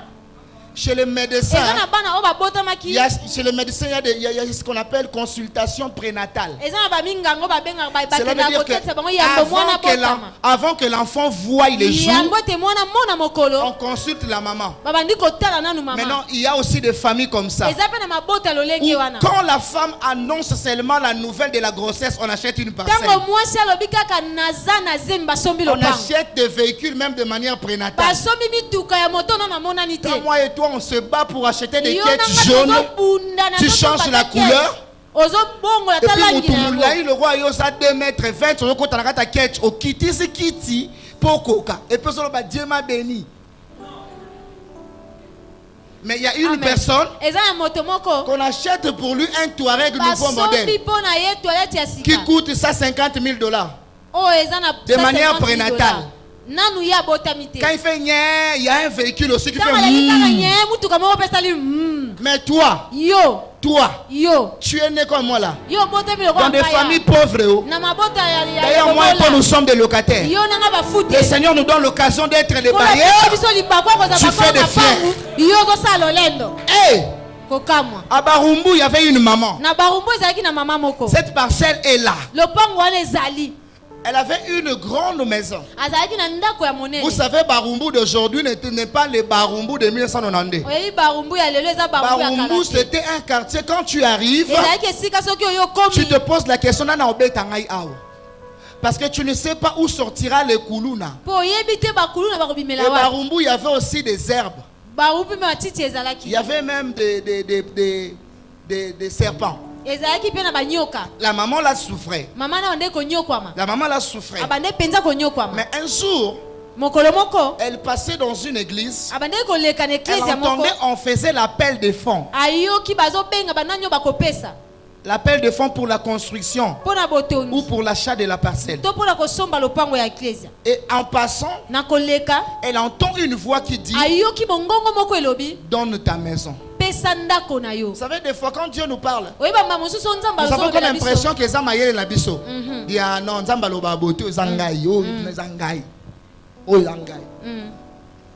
Chez les médecins, eza na bana o babota maki. chez les médecins, il y a ce qu'on appelle consultation prénatale. Eza na ba mingango ba benga ba Cela veut bakena dire kotesa bango yango mwana botama. avant que l'enfant voie les jours, Yango te mwana mona mokolo. on consulte la maman. Baba ndiko tala nanu mama. Maintenant, il y a aussi des familles comme ça. Eza pe na mabota Où, lolenge wana. quand la femme annonce seulement la nouvelle de la grossesse, on achète une parcelle. Tango mwasi alobi kaka naza na zemba sombi On lopango. achète des véhicules même de manière prénatale. Basombi mituka ya moto na monani te. Quand moi et toi, on se bat pour acheter des Yo quêtes nanga jaunes. tozobunda na Tu tozobata changes la kete. couleur. Ozo bongo la Et puis, talangi na yango. Moutoumulaï, le roi, il a 2 mètres 20. On a ta quête au kiti, c'est kiti, pour coca. Et puis, on va Dieu m'a béni. Mais il y a une Amen. personne Eza na moto moko. qu'on achète pour lui un Touareg nouveau Basombi modèle pona ye toilette ya qui sika. coûte 150 000 $. Oh eza na De manière 150 000 prénatale. Nanu ya botami te. Quand il fait nyeh, il y a un véhicule aussi qui fait Tango la kaka mm. nye mutuka moko pesa li Mais toi, yo tu es né comme moi là. yo botami lo Dans des familles pauvres. Oh. na mabota ya D'ailleurs, moi et toi, nous sommes des locataires. yo nanga bafute. Le Seigneur nous donne l'occasion d'être les Kola barrières. biso lipakwa koza Tu fais des bakwa frères. pangu yo kosala lolendo Hey, kokamwa. à Barumbu, il y avait une maman. Na barumbu ezalaki na mama moko. Cette parcelle est là. Lopango wana ezali. Elle avait une grande maison. Azalaki na ndako ya monene. Vous savez, Barumbu d'aujourd'hui n'est pas le Barumbu de 1992. Oyebi barumbu ya lelo eza barumbu ya Barumbu, kala te. c'était un quartier. Quand tu arrives, Ezalaki esika soki oyo tu komi. te poses la question, Nana Obetangai Ao. Parce que tu ne sais pas où sortira le Koulouna. Po oyebi te bakulu na Et bakobimela wa. Barumbu, il y avait aussi des herbes. Barumbu me matiti Il ezalaki. y avait même des serpents. Ezalaki pe na banyoka. La maman la souffrait. Mama na onde konyokwama. La maman la souffrait. Abande penza konyokwama. Mais un jour, Mokolo moko. elle passait dans une église. Abande koleka na Elle eklezia ya moko. entendait, on faisait l'appel des fonds. Ayoki bazobenga bananyo bakopesa. L'appel de fonds pour la construction Pona botongi. ou pour l'achat de la parcelle. To pona kosomba lopango ya eklezia. Et en passant, Na koleka. elle entend une voix qui dit, Ayoki mongongo moko elobi. donne ta maison. Pesa ndako na yo. Vous savez, des fois, quand Dieu nous parle, Oyeba mama mosusu nzamba nous avons comme azolobela biso. l'impression que ça m'a la biso. Mhm. Il y a non, Nzamba loba boto, zangai, oh, zangai. Oh, zangai.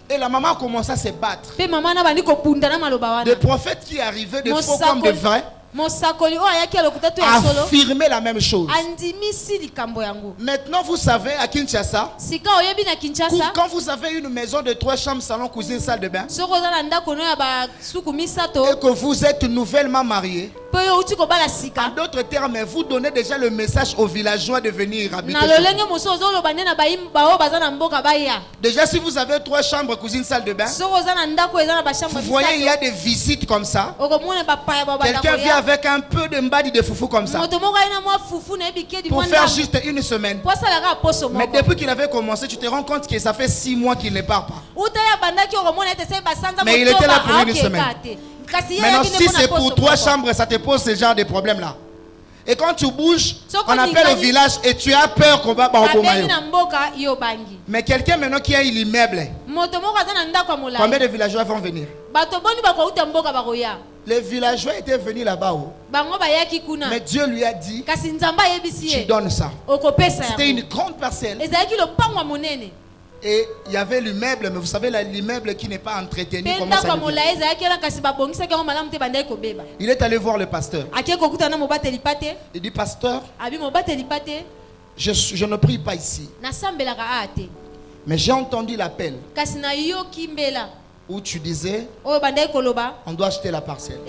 Et la maman a commencé à se battre. Pe mama na bandi kopunda na maloba wana. Des prophètes qui arrivaient, des faux comme des vrais, Mosakoli o ayaki alokuta to ya solo. affirmaient la même chose. Andimisi likambo yango. Maintenant, vous savez, à Kinshasa, Sika oyebi na Kinshasa. quand vous avez une maison de 3 chambres, salon, cuisine, salle de bain, Soko za na ndako no ya ba suku misato. et que vous êtes nouvellement marié, Pe yo uti ko bala en sika. d'autres termes, vous donnez déjà le message aux villageois de venir habiter. Na chez vous. lolenge moso ozoloba nde na baimba o baza na mboka baya. Déjà, si vous avez 3 chambres, cuisine, salle de bain, Soko za na ndako eza na ba chambre vous voyez, il y a des visites comme ça. Okomona ba paya ba banda Quelqu'un vient avec un peu de mbadi de foufou comme ça, Moto moko aina mwa fufu na ebike di pour mwanda. faire juste une semaine. Po sala ka poso Mais moko. depuis qu'il avait commencé, tu te rends compte que ça fait 6 mois qu'il ne part pas. Uta ya bandaki okomona ete se basanza Mais il était là pour une ok, semaine. kate. Kasi ye Maintenant, yaki si ne c'est mona pour poso 3 moko. chambres, ça te pose ce genre de problème-là. Et quand tu bouges, Soko on appelle au ningani- village et tu as peur qu'on va Babengi au na mboka yo bangi. Mais quelqu'un maintenant qui a l'immeuble, Moto moko aza na ndako ya combien molai. de villageois vont venir? Bato boni bakouta mboka bakoya. Les villageois étaient venus là-bas. Oh. Bango bayaki kuna. Mais Dieu lui a dit, Kasi nzamba yebisi tu ye. donnes ça. Okopesa C'était yango. une grande parcelle. Ezalaki lopango ya monene. Et il y avait l'immeuble, mais vous savez, l'immeuble qui n'est pas entretenu, comment ça devient? Il est allé voir le pasteur. Il dit, pasteur, je ne prie pas ici. Mais j'ai entendu l'appel où tu disais, on doit acheter la parcelle.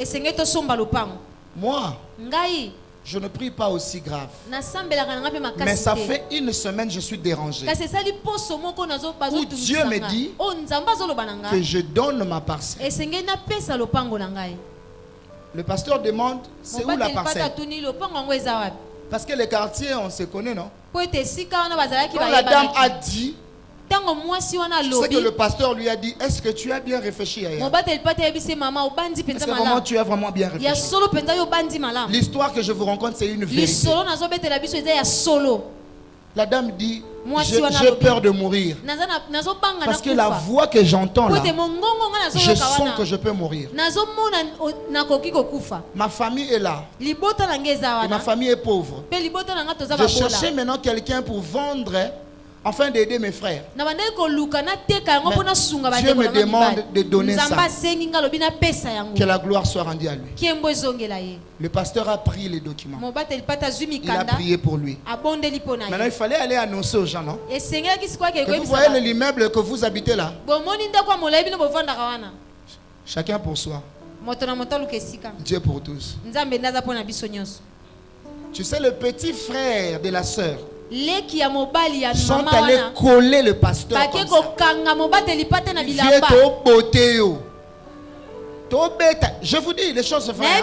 Moi, je ne prie pas aussi grave. Mais ça fait une semaine que je suis dérangé. Où Dieu me dit que je donne ma parcelle. Le pasteur demande, c'est où la parcelle? Parce que les quartiers, on se connaît, non? Quand la dame a dit, je sais que le pasteur lui a dit, est-ce que tu as bien réfléchi ailleurs? Est-ce que vraiment tu as vraiment bien réfléchi? L'histoire que je vous raconte, c'est une vérité. La dame dit, j'ai peur de mourir. Parce que la voix que j'entends là, je sens que je peux mourir. Ma famille est là. Et ma famille est pauvre. Je cherchais maintenant quelqu'un pour vendre, afin d'aider mes frères. Mais Dieu me demande de donner ça. Que la gloire soit rendue à lui. Le pasteur a pris les documents. Il a prié pour lui. Maintenant, il fallait aller annoncer aux gens, non? Que vous voyez l'immeuble que vous habitez là. Chacun pour soi. Dieu pour tous. Tu sais, le petit frère de la sœur sont allés coller le pasteur comme ça. Je vous dis les choses vraies.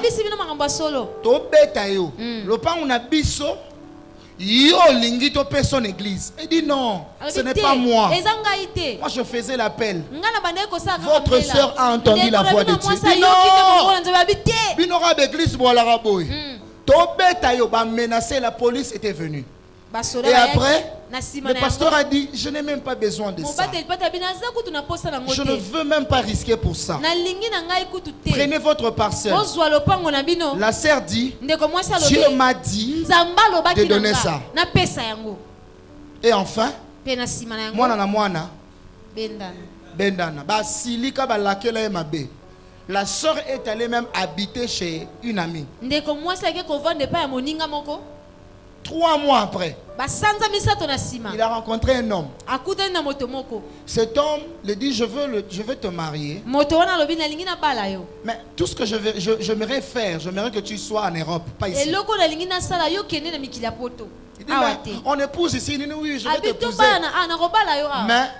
Son église. Il dit non, ce n'est pas moi. Moi je faisais l'appel. Votre soeur a entendu la voix de Dieu. Il dit non, menacé, la police était venue. Et après, le pasteur a dit, je n'ai même pas besoin de ça. Je ne veux même pas risquer pour ça. Prenez votre parcelle. La sœur dit, Dieu m'a dit de donner ça. Et enfin, la sœur est allée même habiter chez une amie. 3 mois après, il a rencontré un homme. Cet homme lui dit, je veux te marier. Mais tout ce que j'aimerais faire, j'aimerais que tu sois en Europe, pas ici. Il dit, mais on épouse ici. Il dit, oui, je vais t'épouser. Mais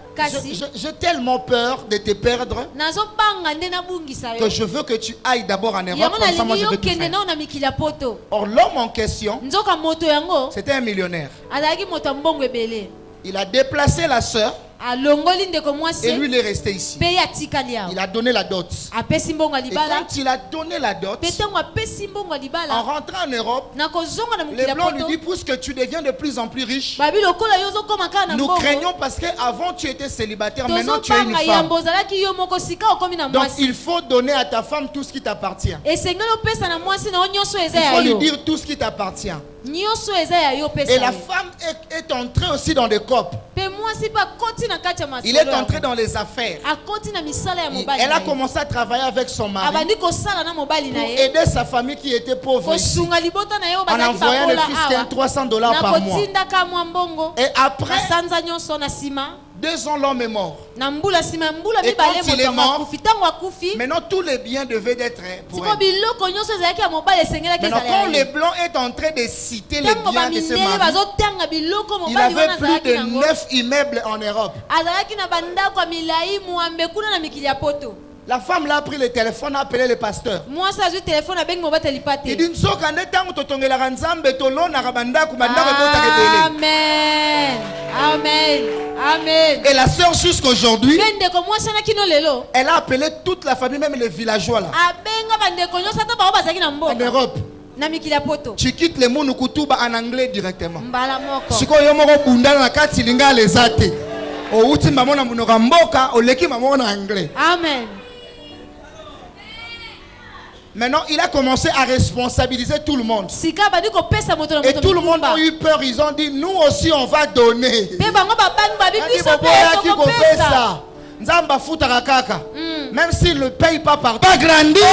j'ai tellement peur de te perdre que je veux que tu ailles d'abord en Europe. Comme ça, moi, je vais te faire. Or, l'homme en question, c'était un millionnaire. Il a déplacé la sœur. Et lui, il est resté ici. Il a donné la dot. Et quand il a donné la dot, en rentrant en Europe, les Blancs lui disent, puisque tu deviens de plus en plus riche, nous craignons parce qu'avant tu étais célibataire, maintenant tu es une femme. Donc il faut donner à ta femme tout ce qui t'appartient. Il faut lui dire tout ce qui t'appartient. Et la femme est entrée aussi dans des copes. Il est entré dans les affaires. Elle a commencé à travailler avec son mari pour aider sa famille qui était pauvre ici, en envoyant le fiscal $300 par mois. Et après 2 ans, l'homme est mort. Et quand il est mort, maintenant tous les biens devaient être pour elle. Maintenant quand les Blancs est en train de citer les biens de ce mari, il avait plus de 9 immeubles en Europe. La femme l'a pris le téléphone, a appelé le pasteur. Il dit, Amen. Amen. Amen. Et la sœur jusqu'aujourd'hui, elle a appelé toute la famille, même les villageois là. En Europe. Tu quittes le monde kutuba en anglais directement. Si ko yomoko bunda na kati linga lezate. O uti mamona munoka mboka, o leki mamona anglais. Amen. Maintenant, il a commencé à responsabiliser tout le monde. Et tout le monde a eu peur. Ils ont dit, nous aussi, on va donner. fais ça. Nzamba futaka kaka. Même s'il ne paye pas par pas grandir,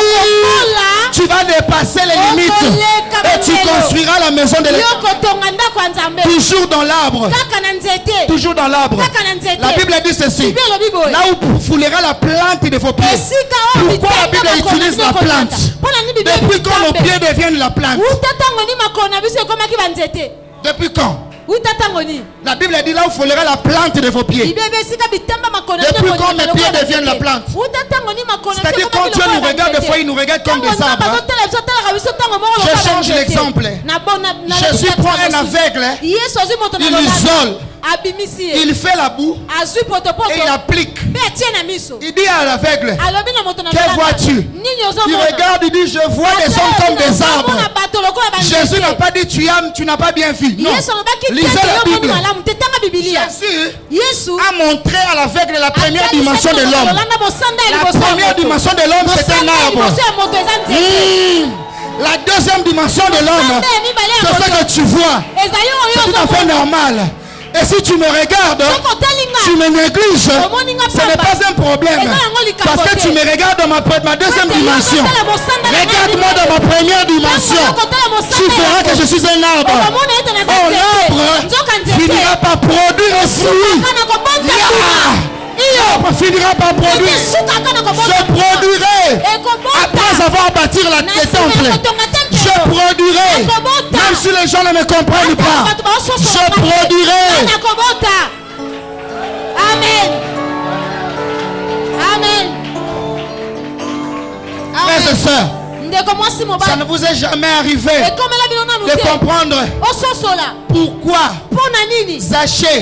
tu vas dépasser les limites et tu construiras la maison de l'Éternel. Toujours dans l'arbre. Toujours dans l'arbre. La Bible dit ceci. Là où vous foulerez la plante de vos pieds. Pourquoi la Bible utilise la plante? Depuis quand nos pieds deviennent la plante? Depuis quand? La Bible dit là où vous foulerez la plante de vos pieds. Depuis quand mes pieds deviennent la plante? C'est-à-dire quand Dieu nous regarde, des fois il nous regarde comme des arbres. Je change l'exemple. Jésus prend un aveugle, il l'isole, il fait la boue et il applique. Il dit à l'aveugle, que vois-tu? Il regarde, il dit, je vois des hommes comme des arbres. Jésus n'a pas dit, tu n'as pas bien vu. Non. Lisez la Bible. Jésus a montré à l'aveugle la première dimension de l'homme. La première dimension de l'homme, c'est un arbre. La deuxième dimension de l'homme, c'est ce que tu vois. C'est tout à fait normal. Et si tu me regardes, tu me négliges, ce n'est pas un problème. Parce que tu me regardes dans ma deuxième dimension. Regarde-moi dans ma première dimension. Tu verras que je suis un arbre. Oh, l'arbre finira par produire un fruit. L'arbre finira par produire. Je produirai. Après avoir bâti le temple, je produirai. Même si les gens ne me comprennent pas, je produirai. Amen. Amen. Frères et sœurs, ça ne vous est jamais arrivé de comprendre pourquoi Zachée,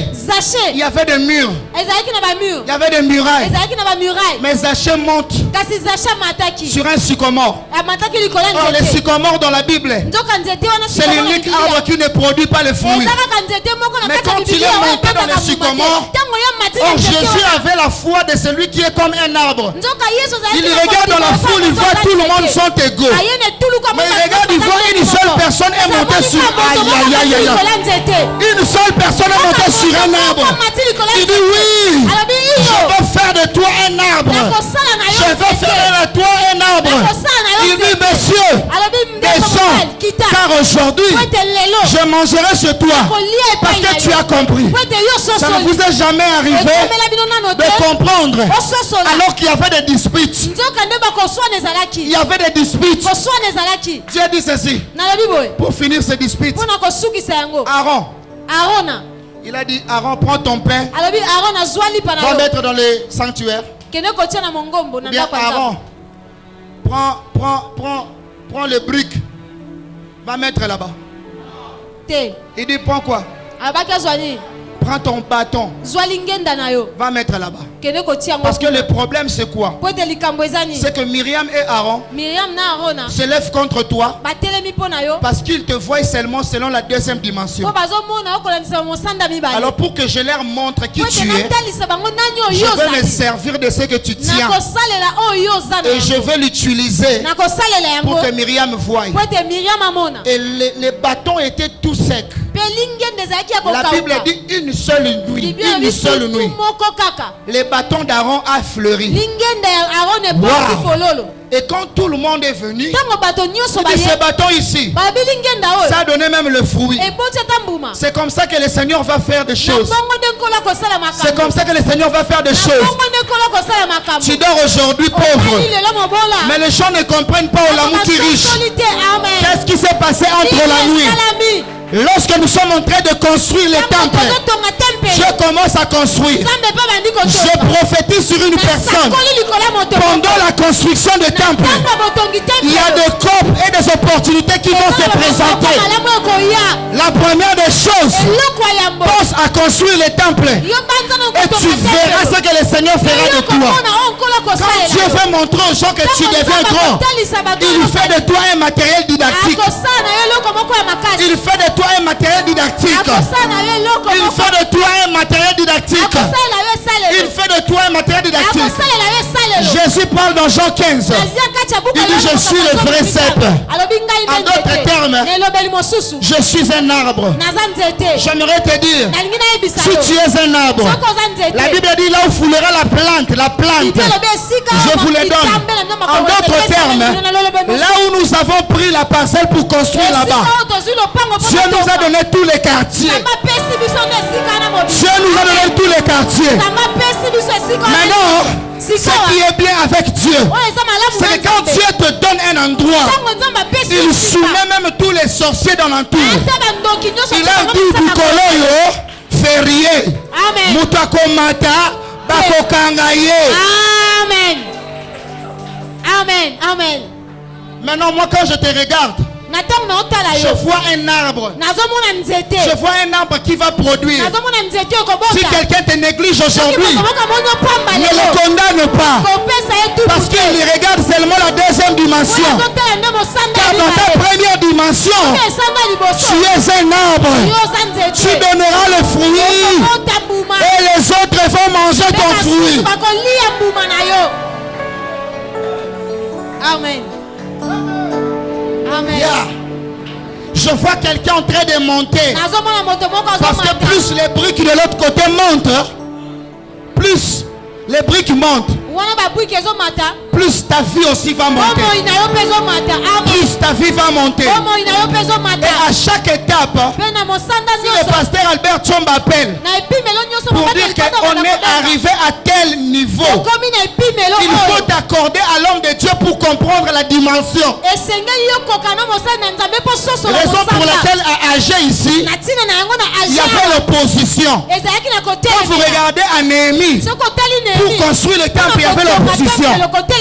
il y avait des murs, il y avait des murailles, mais Zachée monte sur un sycomore. Or, les sycomores dans la Bible, c'est l'unique arbre qui ne produit pas les fruits. Mais quand il est monté dans les sycomores, or Jésus avait la foi de celui qui est comme un arbre. Il regarde dans la foule, il voit tout le monde sont égaux. Mais il regarde, il voit une seule personne est montée sur une seule personne est montée sur un arbre. Il dit oui, je veux faire de toi un arbre. Je veux faire de toi un arbre. Il dit monsieur, descends, car aujourd'hui je mangerai chez toi. Parce que tu as compris. Ça ne vous est jamais arrivé de comprendre alors qu'il y avait des disputes. Il y avait des disputes. Dieu dit ceci. Pour finir ces disputes, Aaron, il a dit Aaron, prends ton pain, va mettre dans le sanctuaire. Bien, Aaron, prends le brick, va mettre là-bas. Il dit prends quoi? Prends ton bâton, va mettre là-bas. Parce que le problème c'est quoi? C'est que Myriam et Aaron se lèvent contre toi parce qu'ils te voient seulement selon la deuxième dimension. Alors pour que je leur montre qui tu es, je vais me servir de ce que tu tiens et je vais l'utiliser pour que Myriam voie. Et les bâtons étaient tout secs. La Bible dit une seule nuit. Une seule nuit. Les bâtons d'Aaron a fleuri. Wow. Et quand tout le monde est venu, ce bâton ici, ça a donné même le fruit. C'est comme ça que le Seigneur va faire des choses. C'est comme ça que le Seigneur va faire des choses. Tu dors aujourd'hui pauvre, mais les gens ne comprennent pas l'amour qui est riche. Qu'est-ce qui s'est passé entre la nuit? Lorsque nous sommes en train de construire le temple, je commence à construire. Je prophétise sur une personne. Pendant la construction du temple, il y a des corps et des opportunités qui vont se présenter. La première des choses, pense à construire le temple et tu verras ce que le Seigneur fera de toi. Quand Dieu veut montrer aux gens que tu deviens grand, il fait de toi un matériel didactique. Il fait de toi un matériel didactique. Il fait de toi un matériel didactique. Il fait de toi un matériel didactique. Jésus parle dans Jean 15. Il dit je suis le vrai cep. En d'autres termes, je suis un arbre. J'aimerais te dire, si tu es un arbre, la Bible dit là où foulera la plante, je vous le donne. En d'autres termes, là où nous avons pris la parcelle pour construire là-bas, Dieu nous a donné tous les quartiers. Dieu nous a donné tous les quartiers. Maintenant, ce qui est bien avec Dieu, c'est que quand Dieu te donne un endroit, il soumet même tous les sorciers dans l'entour. Il a dit Bukoloyo, Férié, Mutakomata, Bakokangaye. Amen. Amen. Amen. Maintenant, moi, quand je te regarde, je vois un arbre. Je vois un arbre qui va produire. Si quelqu'un te néglige aujourd'hui, ne le condamne pas. Parce qu'il regarde seulement la deuxième dimension. Car dans ta première dimension, tu es un arbre. Tu donneras le fruit. Et les autres vont manger ton fruit. Amen. Amen. Yeah. Je vois quelqu'un en train de monter. Parce que plus les briques de l'autre côté montent, plus les briques montent, plus ta vie aussi va monter. Plus ta vie va monter. Et à chaque étape, si le pasteur Albert Chomba appelle pour dire qu'on est arrivé à tel niveau, il faut t'accorder à l'homme de Dieu pour comprendre la dimension. Raison pour laquelle à Agé ici, il y avait l'opposition. Quand vous regardez à Néhémie, pour construire le temple, il y avait l'opposition.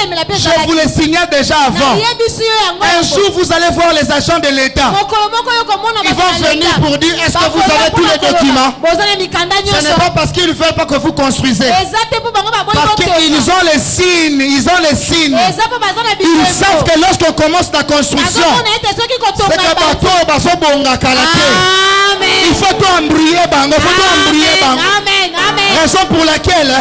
Je vous le signale déjà avant. Un jour, vous allez voir les agents de l'État. Ils vont venir pour dire, est-ce que vous avez tous les documents? Ce n'est pas parce qu'ils ne veulent pas que vous construisez. Parce qu'ils ont les signes. Ils ont les signes. Ils savent que lorsqu'on commence la construction, c'est que bateau baso bonga kalate. Il faut tout embrouiller bango. Raison pour laquelle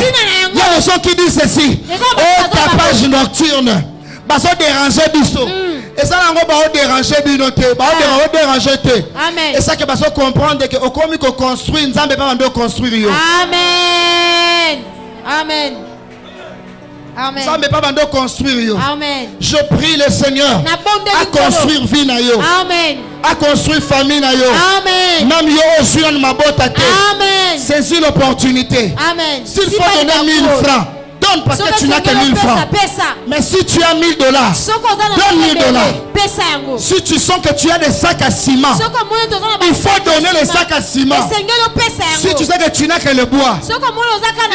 il y a des gens qui disent ceci. Oh, tapage nocturne. Baso déranger biso. Et ça n'a pas déranger binoté. Baso déranger té. Et ça que baso comprendre que au commis qu'on construit, nous n'avons pas de construire. Amen. Amen. Amen. Ça ne pas de construire. Amen. Je prie le Seigneur à construire vie na yo. Amen. À construire famille na yo. Amen. Même yo aussi on m'a boté. Amen. Saisis l'opportunité. Amen. S'il faut donner 1000 francs, donne parce que tu n'as que 1000 francs. Mais si tu as 1000 $, donne 1000 $. Si tu sens que tu as des sacs à ciment, il faut donner les sacs à ciment. Si tu sais que tu n'as que le bois, dis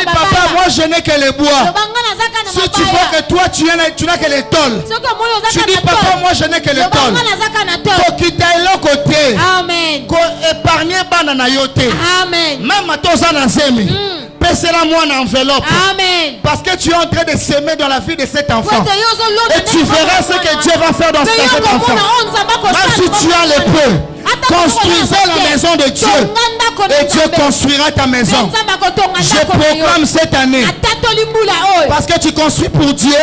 papa, moi je n'ai que le bois. Si tu vois que toi tu n'as que les tôles, tu dis papa, moi je n'ai que le tôle. Faut quitter le côté. Amen. Épargner banana yote. Amen. Même à toi en zemi. Paie-la moi en enveloppe. Amen. Parce que tu es en train de s'aimer dans la vie de cet enfant. Et tu verras ce que Dieu va faire dans cet enfant. Même si tu as les peu, construisez la maison de Dieu. Et Dieu construira ta maison. Je proclame cette année, parce que tu construis pour Dieu,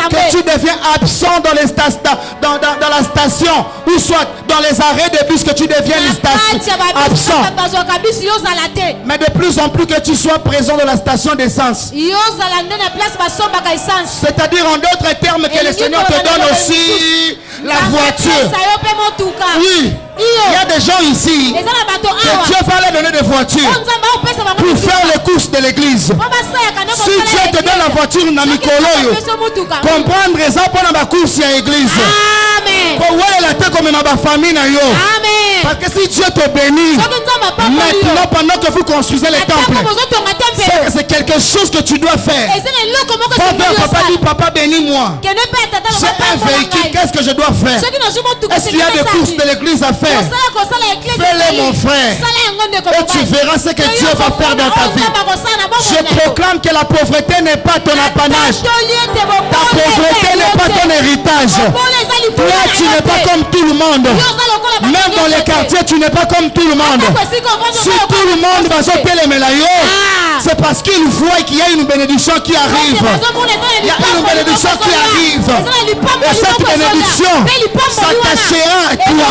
que tu deviens absent dans la station, ou soit dans les arrêts de bus, que tu deviens absent. Mais de plus en plus que tu sois présent dans la station d'essence. C'est-à-dire en d'autres termes que le Seigneur te donne aussi la voiture. Oui. Il y a des gens ici que Dieu va leur donner des voitures pour faire les courses de l'église. Si Dieu te donne la voiture, comprendre ça pendant la course à l'église. Parce que si Dieu te bénit, maintenant pendant que vous construisez les temples, c'est quelque chose que tu dois faire. Papa dit, papa bénis-moi. J'ai un véhicule, qu'est-ce que je dois faire? Est-ce qu'il y a des courses de l'église à faire? Fais-le mon frère. Et tu verras ce que Dieu va faire dans ta vie. Je proclame que la pauvreté n'est pas ton apanage. Ta pauvreté n'est pas ton héritage. Toi tu n'es pas comme tout le monde. Même dans les quartiers tu n'es pas comme tout le monde. Si tout le monde va sauter les mélaillons, c'est C'est parce qu'il voit qu'il y a une bénédiction qui arrive. Il y a une bénédiction qui arrive. Et cette bénédiction s'attachera à toi.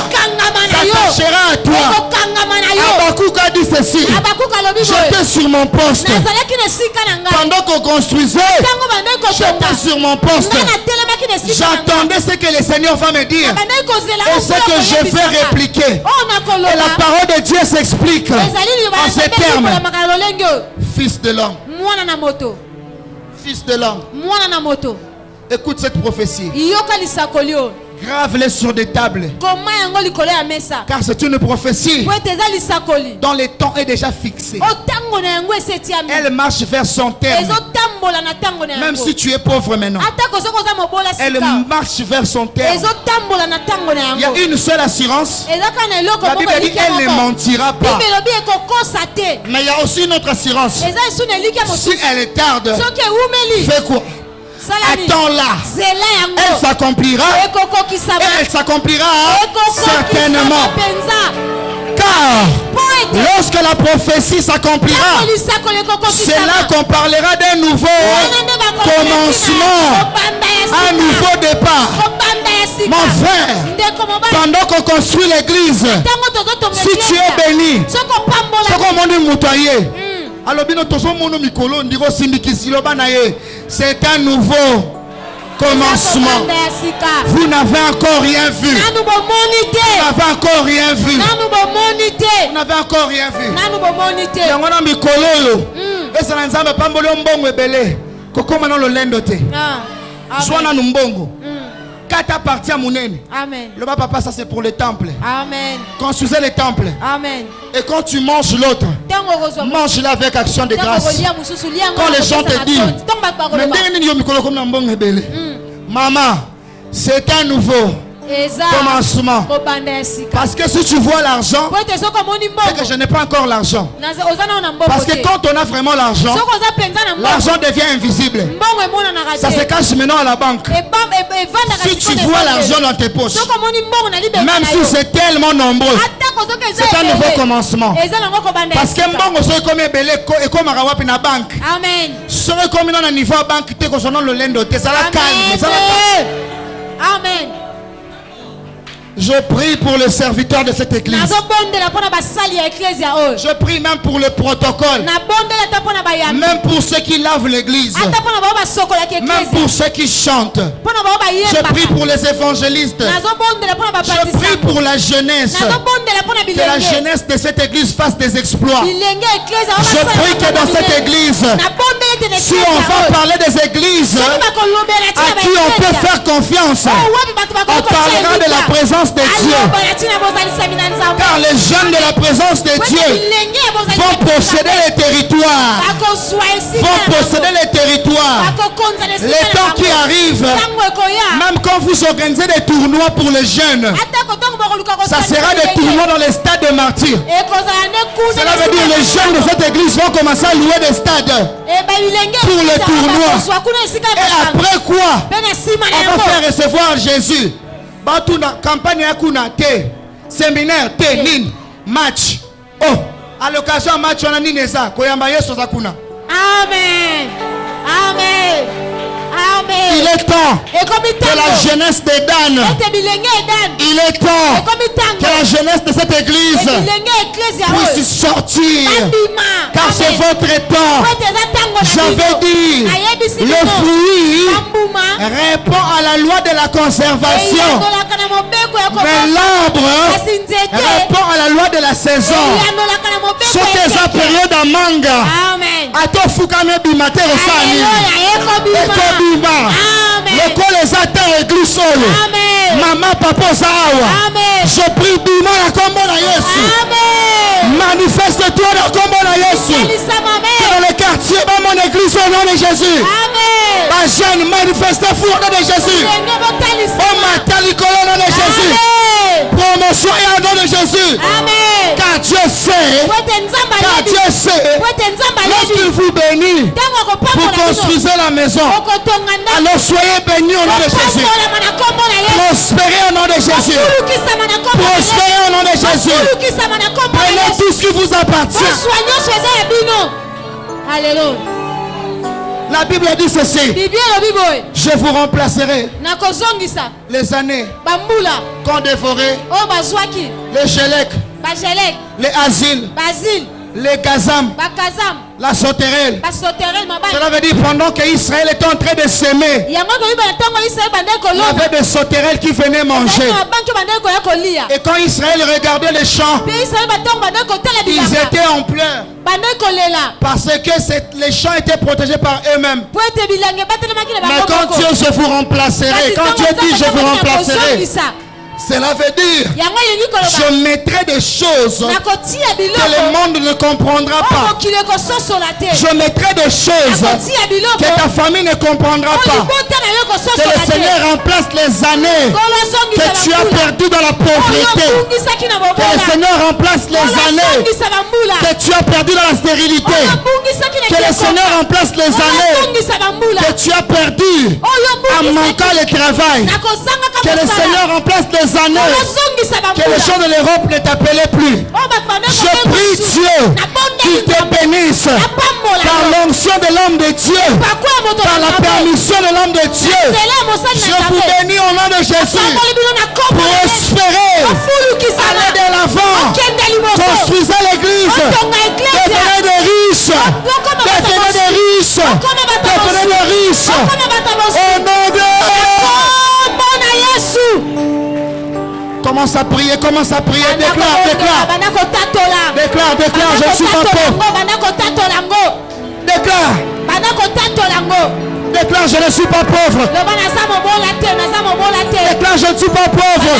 S'attachera à toi. Habakkuk a dit ceci. J'étais sur mon poste. Pendant qu'on construisait, j'étais sur mon poste. J'attendais ce que le Seigneur va me dire. Et ce que je vais répliquer. Et la parole de Dieu s'explique en ces termes. Fils de l'homme. Fils de l'homme. Écoute cette prophétie. Grave-les sur des tables. Car c'est une prophétie dont le temps est déjà fixé. Elle marche vers son terme. Même si tu es pauvre maintenant, elle marche vers son terme. Il y a une seule assurance. La Bible dit elle ne mentira pas. Mais il y a aussi une autre assurance. Si elle tarde, fais quoi? Attends-la. Elle s'accomplira. Et elle s'accomplira certainement. Car lorsque la prophétie s'accomplira, c'est là qu'on parlera d'un nouveau commencement, un nouveau départ. Mon frère, pendant qu'on construit l'église, si tu es béni, c'est un nouveau commencement. Vous n'avez encore rien vu. Vous n'avez encore rien vu. Vous n'avez encore rien vu. Kata partie à Mounene. Amen. Le papa, ça c'est pour le temple. Amen. Construisez le temple. Amen. Et quand tu manges l'autre, mange-le avec action de grâce. Quand les gens te disent, maman, c'est un nouveau commencement. Parce que si tu vois l'argent, c'est que je n'ai pas encore l'argent. Parce que quand on a vraiment l'argent, l'argent devient invisible. Ça se cache maintenant à la banque. Si tu vois l'argent dans tes poches, même si c'est tellement nombreux, c'est un nouveau commencement. Parce que mbongo soki comme ebele et comme arawapi na banque. Amen. Soki comme dans le niveau banque te concernant le lendo te sala calme. Amen. Je prie pour les serviteurs de cette église. Je prie même pour le protocole. Même pour ceux qui lavent l'église. Même pour ceux qui chantent. Je prie pour les évangélistes. Je prie pour la jeunesse. Que la jeunesse de cette église fasse des exploits. Je prie que dans cette église, si on va parler des églises à qui on peut faire confiance, on parlera de la présence de Dieu. Car les jeunes de la présence de Dieu vont posséder les territoires. Vont posséder les territoires. Les temps qui arrivent, même quand vous organisez des tournois pour les jeunes, ça sera des tournois dans les stades de martyrs. Cela veut dire que les jeunes de cette église vont commencer à louer des stades pour les tournois. Et après quoi, on va faire recevoir Jésus. Batuna campagne ya kuna te séminaire te nin match. Oh, à l'occasion match on a nineza koyamba Yesu za kuna. Amen. Amen. Amen. Il est temps que la jeunesse de Dan, il est temps que la jeunesse de cette église puisse sortir. Car c'est votre temps. J'avais dit, le fruit répond à la loi de la conservation. Mais l'arbre répond à la loi de la saison. Ce que la période à manga. A toi fukame bimate resani. Le col les atteint église solo. Maman, papa, Zawa. Je prie bima la combo na Yesu. Manifeste-toi dans combo na Yesu. Dans le quartier, dans mon église au nom de Jésus. Ma jeune, manifeste-vous au nom de Jésus. Oh, ma talicolo au nom de Jésus. Promotion et au nom de Jésus. Car Dieu sait. Car Dieu sait. Lorsqu'il vous bénit pour construire la maison, alors soyez bénis au nom de Jésus. Prospérez au nom de Jésus. Prospérez au nom de Jésus. Prenez tout ce qui vous appartient. Alléluia. La Bible dit ceci. Je vous remplacerai les années qu'on dévorait, les Gélec, les Asiles, les Gazam, la sauterelle. Cela veut dire pendant qu'Israël était en train de s'aimer, il y avait des sauterelles qui venaient manger. Et quand Israël regardait les champs, ils étaient en pleurs. Parce que les champs étaient protégés par eux-mêmes. Mais quand Dieu je vous remplacerai, quand Dieu dit je vous remplacerai, cela veut dire je mettrai des choses que le monde ne comprendra pas. Je mettrai des choses que ta famille ne comprendra pas. Que le Seigneur remplace les années que tu as perdues dans la pauvreté. Que le Seigneur remplace les années que tu as perdues dans la stérilité. Que le Seigneur remplace les années que tu as perdues en manquant le travail. Que le Seigneur remplace les années que les gens de l'Europe ne t'appelaient plus. Je prie Dieu qu'il te bénisse par l'onction de l'homme de Dieu, par la permission de l'homme de Dieu. Je vous bénis au nom de Jésus. Prospérez, allez de l'avant, construisez l'église, devenez des riches, devenez des riches, devenez des riches. Au nom de Jésus. Commence à prier, déclare, je ne suis pas pauvre. Déclare, je ne suis pas pauvre. Déclare, je ne suis pas pauvre.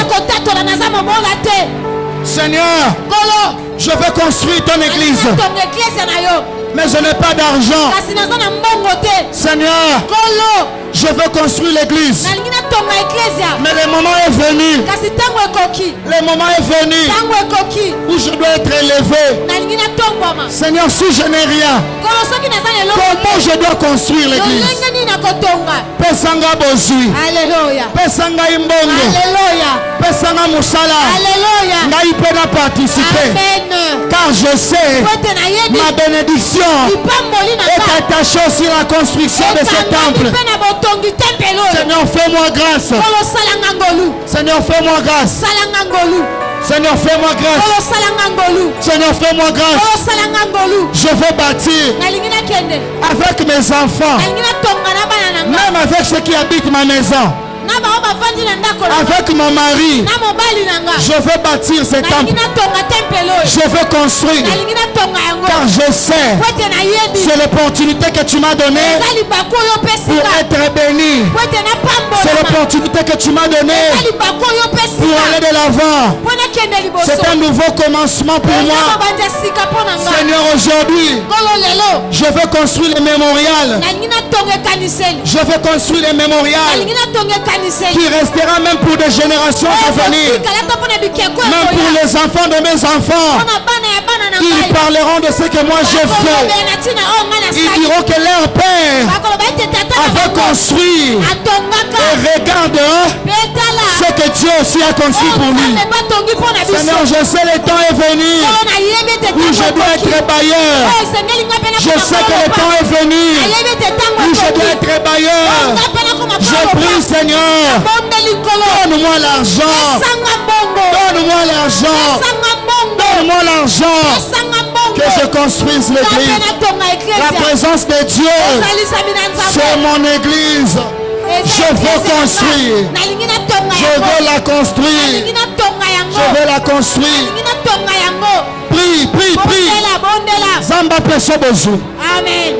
Seigneur, je veux construire ton église, mais je n'ai pas d'argent. Seigneur, je veux construire l'église, mais le moment est venu. Le moment est venu où je dois être élevé. Seigneur, si je n'ai rien, comment je dois construire l'église? Pesanga bozui, pesanga imbongo, pesanga musala, naï pena participer. Car je sais ma bénédiction est attachée aussi à la construction de ce temple. Seigneur, fais-moi grâce. Seigneur, fais-moi grâce. Seigneur, fais-moi grâce. Seigneur, fais-moi grâce. Je veux bâtir avec mes enfants, même avec ceux qui habitent ma maison, avec mon mari. Je veux bâtir ce temple. Je veux construire, car je sais c'est l'opportunité que tu m'as donnée pour être béni. C'est l'opportunité que tu m'as donnée pour aller de l'avant. C'est un nouveau commencement pour moi. Seigneur, aujourd'hui je veux construire le mémorial. Je veux construire le mémorial qui restera même pour des générations à venir, même pour les enfants de mes enfants. Ils parleront de ce que moi j'ai fait. Ils diront que leur père avait construit. Et regarde ce que Dieu aussi a construit pour lui. Seigneur, je sais le temps est venu où je dois être bailleur. Je sais que le temps est venu où je dois être bailleur. Je prie, Seigneur, donne-moi l'argent. Donne-moi l'argent. Donne-moi l'argent. Que je construise l'église. La présence de Dieu, c'est mon église. Je veux construire. Je veux la construire. Je veux la construire. Prie, prie, prie. Zamba peso bozu. Amen.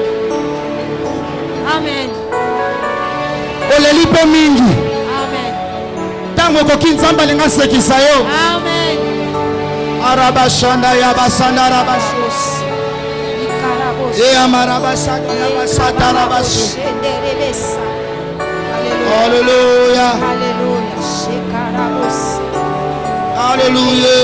Amen. Oleli pe mingi. Amen. Tango koki nzamba linga sekisa yo. Amen. Arabashanda ya basanda rabashos. E amarabashaka ya basata rabashos. Alléluia. Alléluia. Alléluia.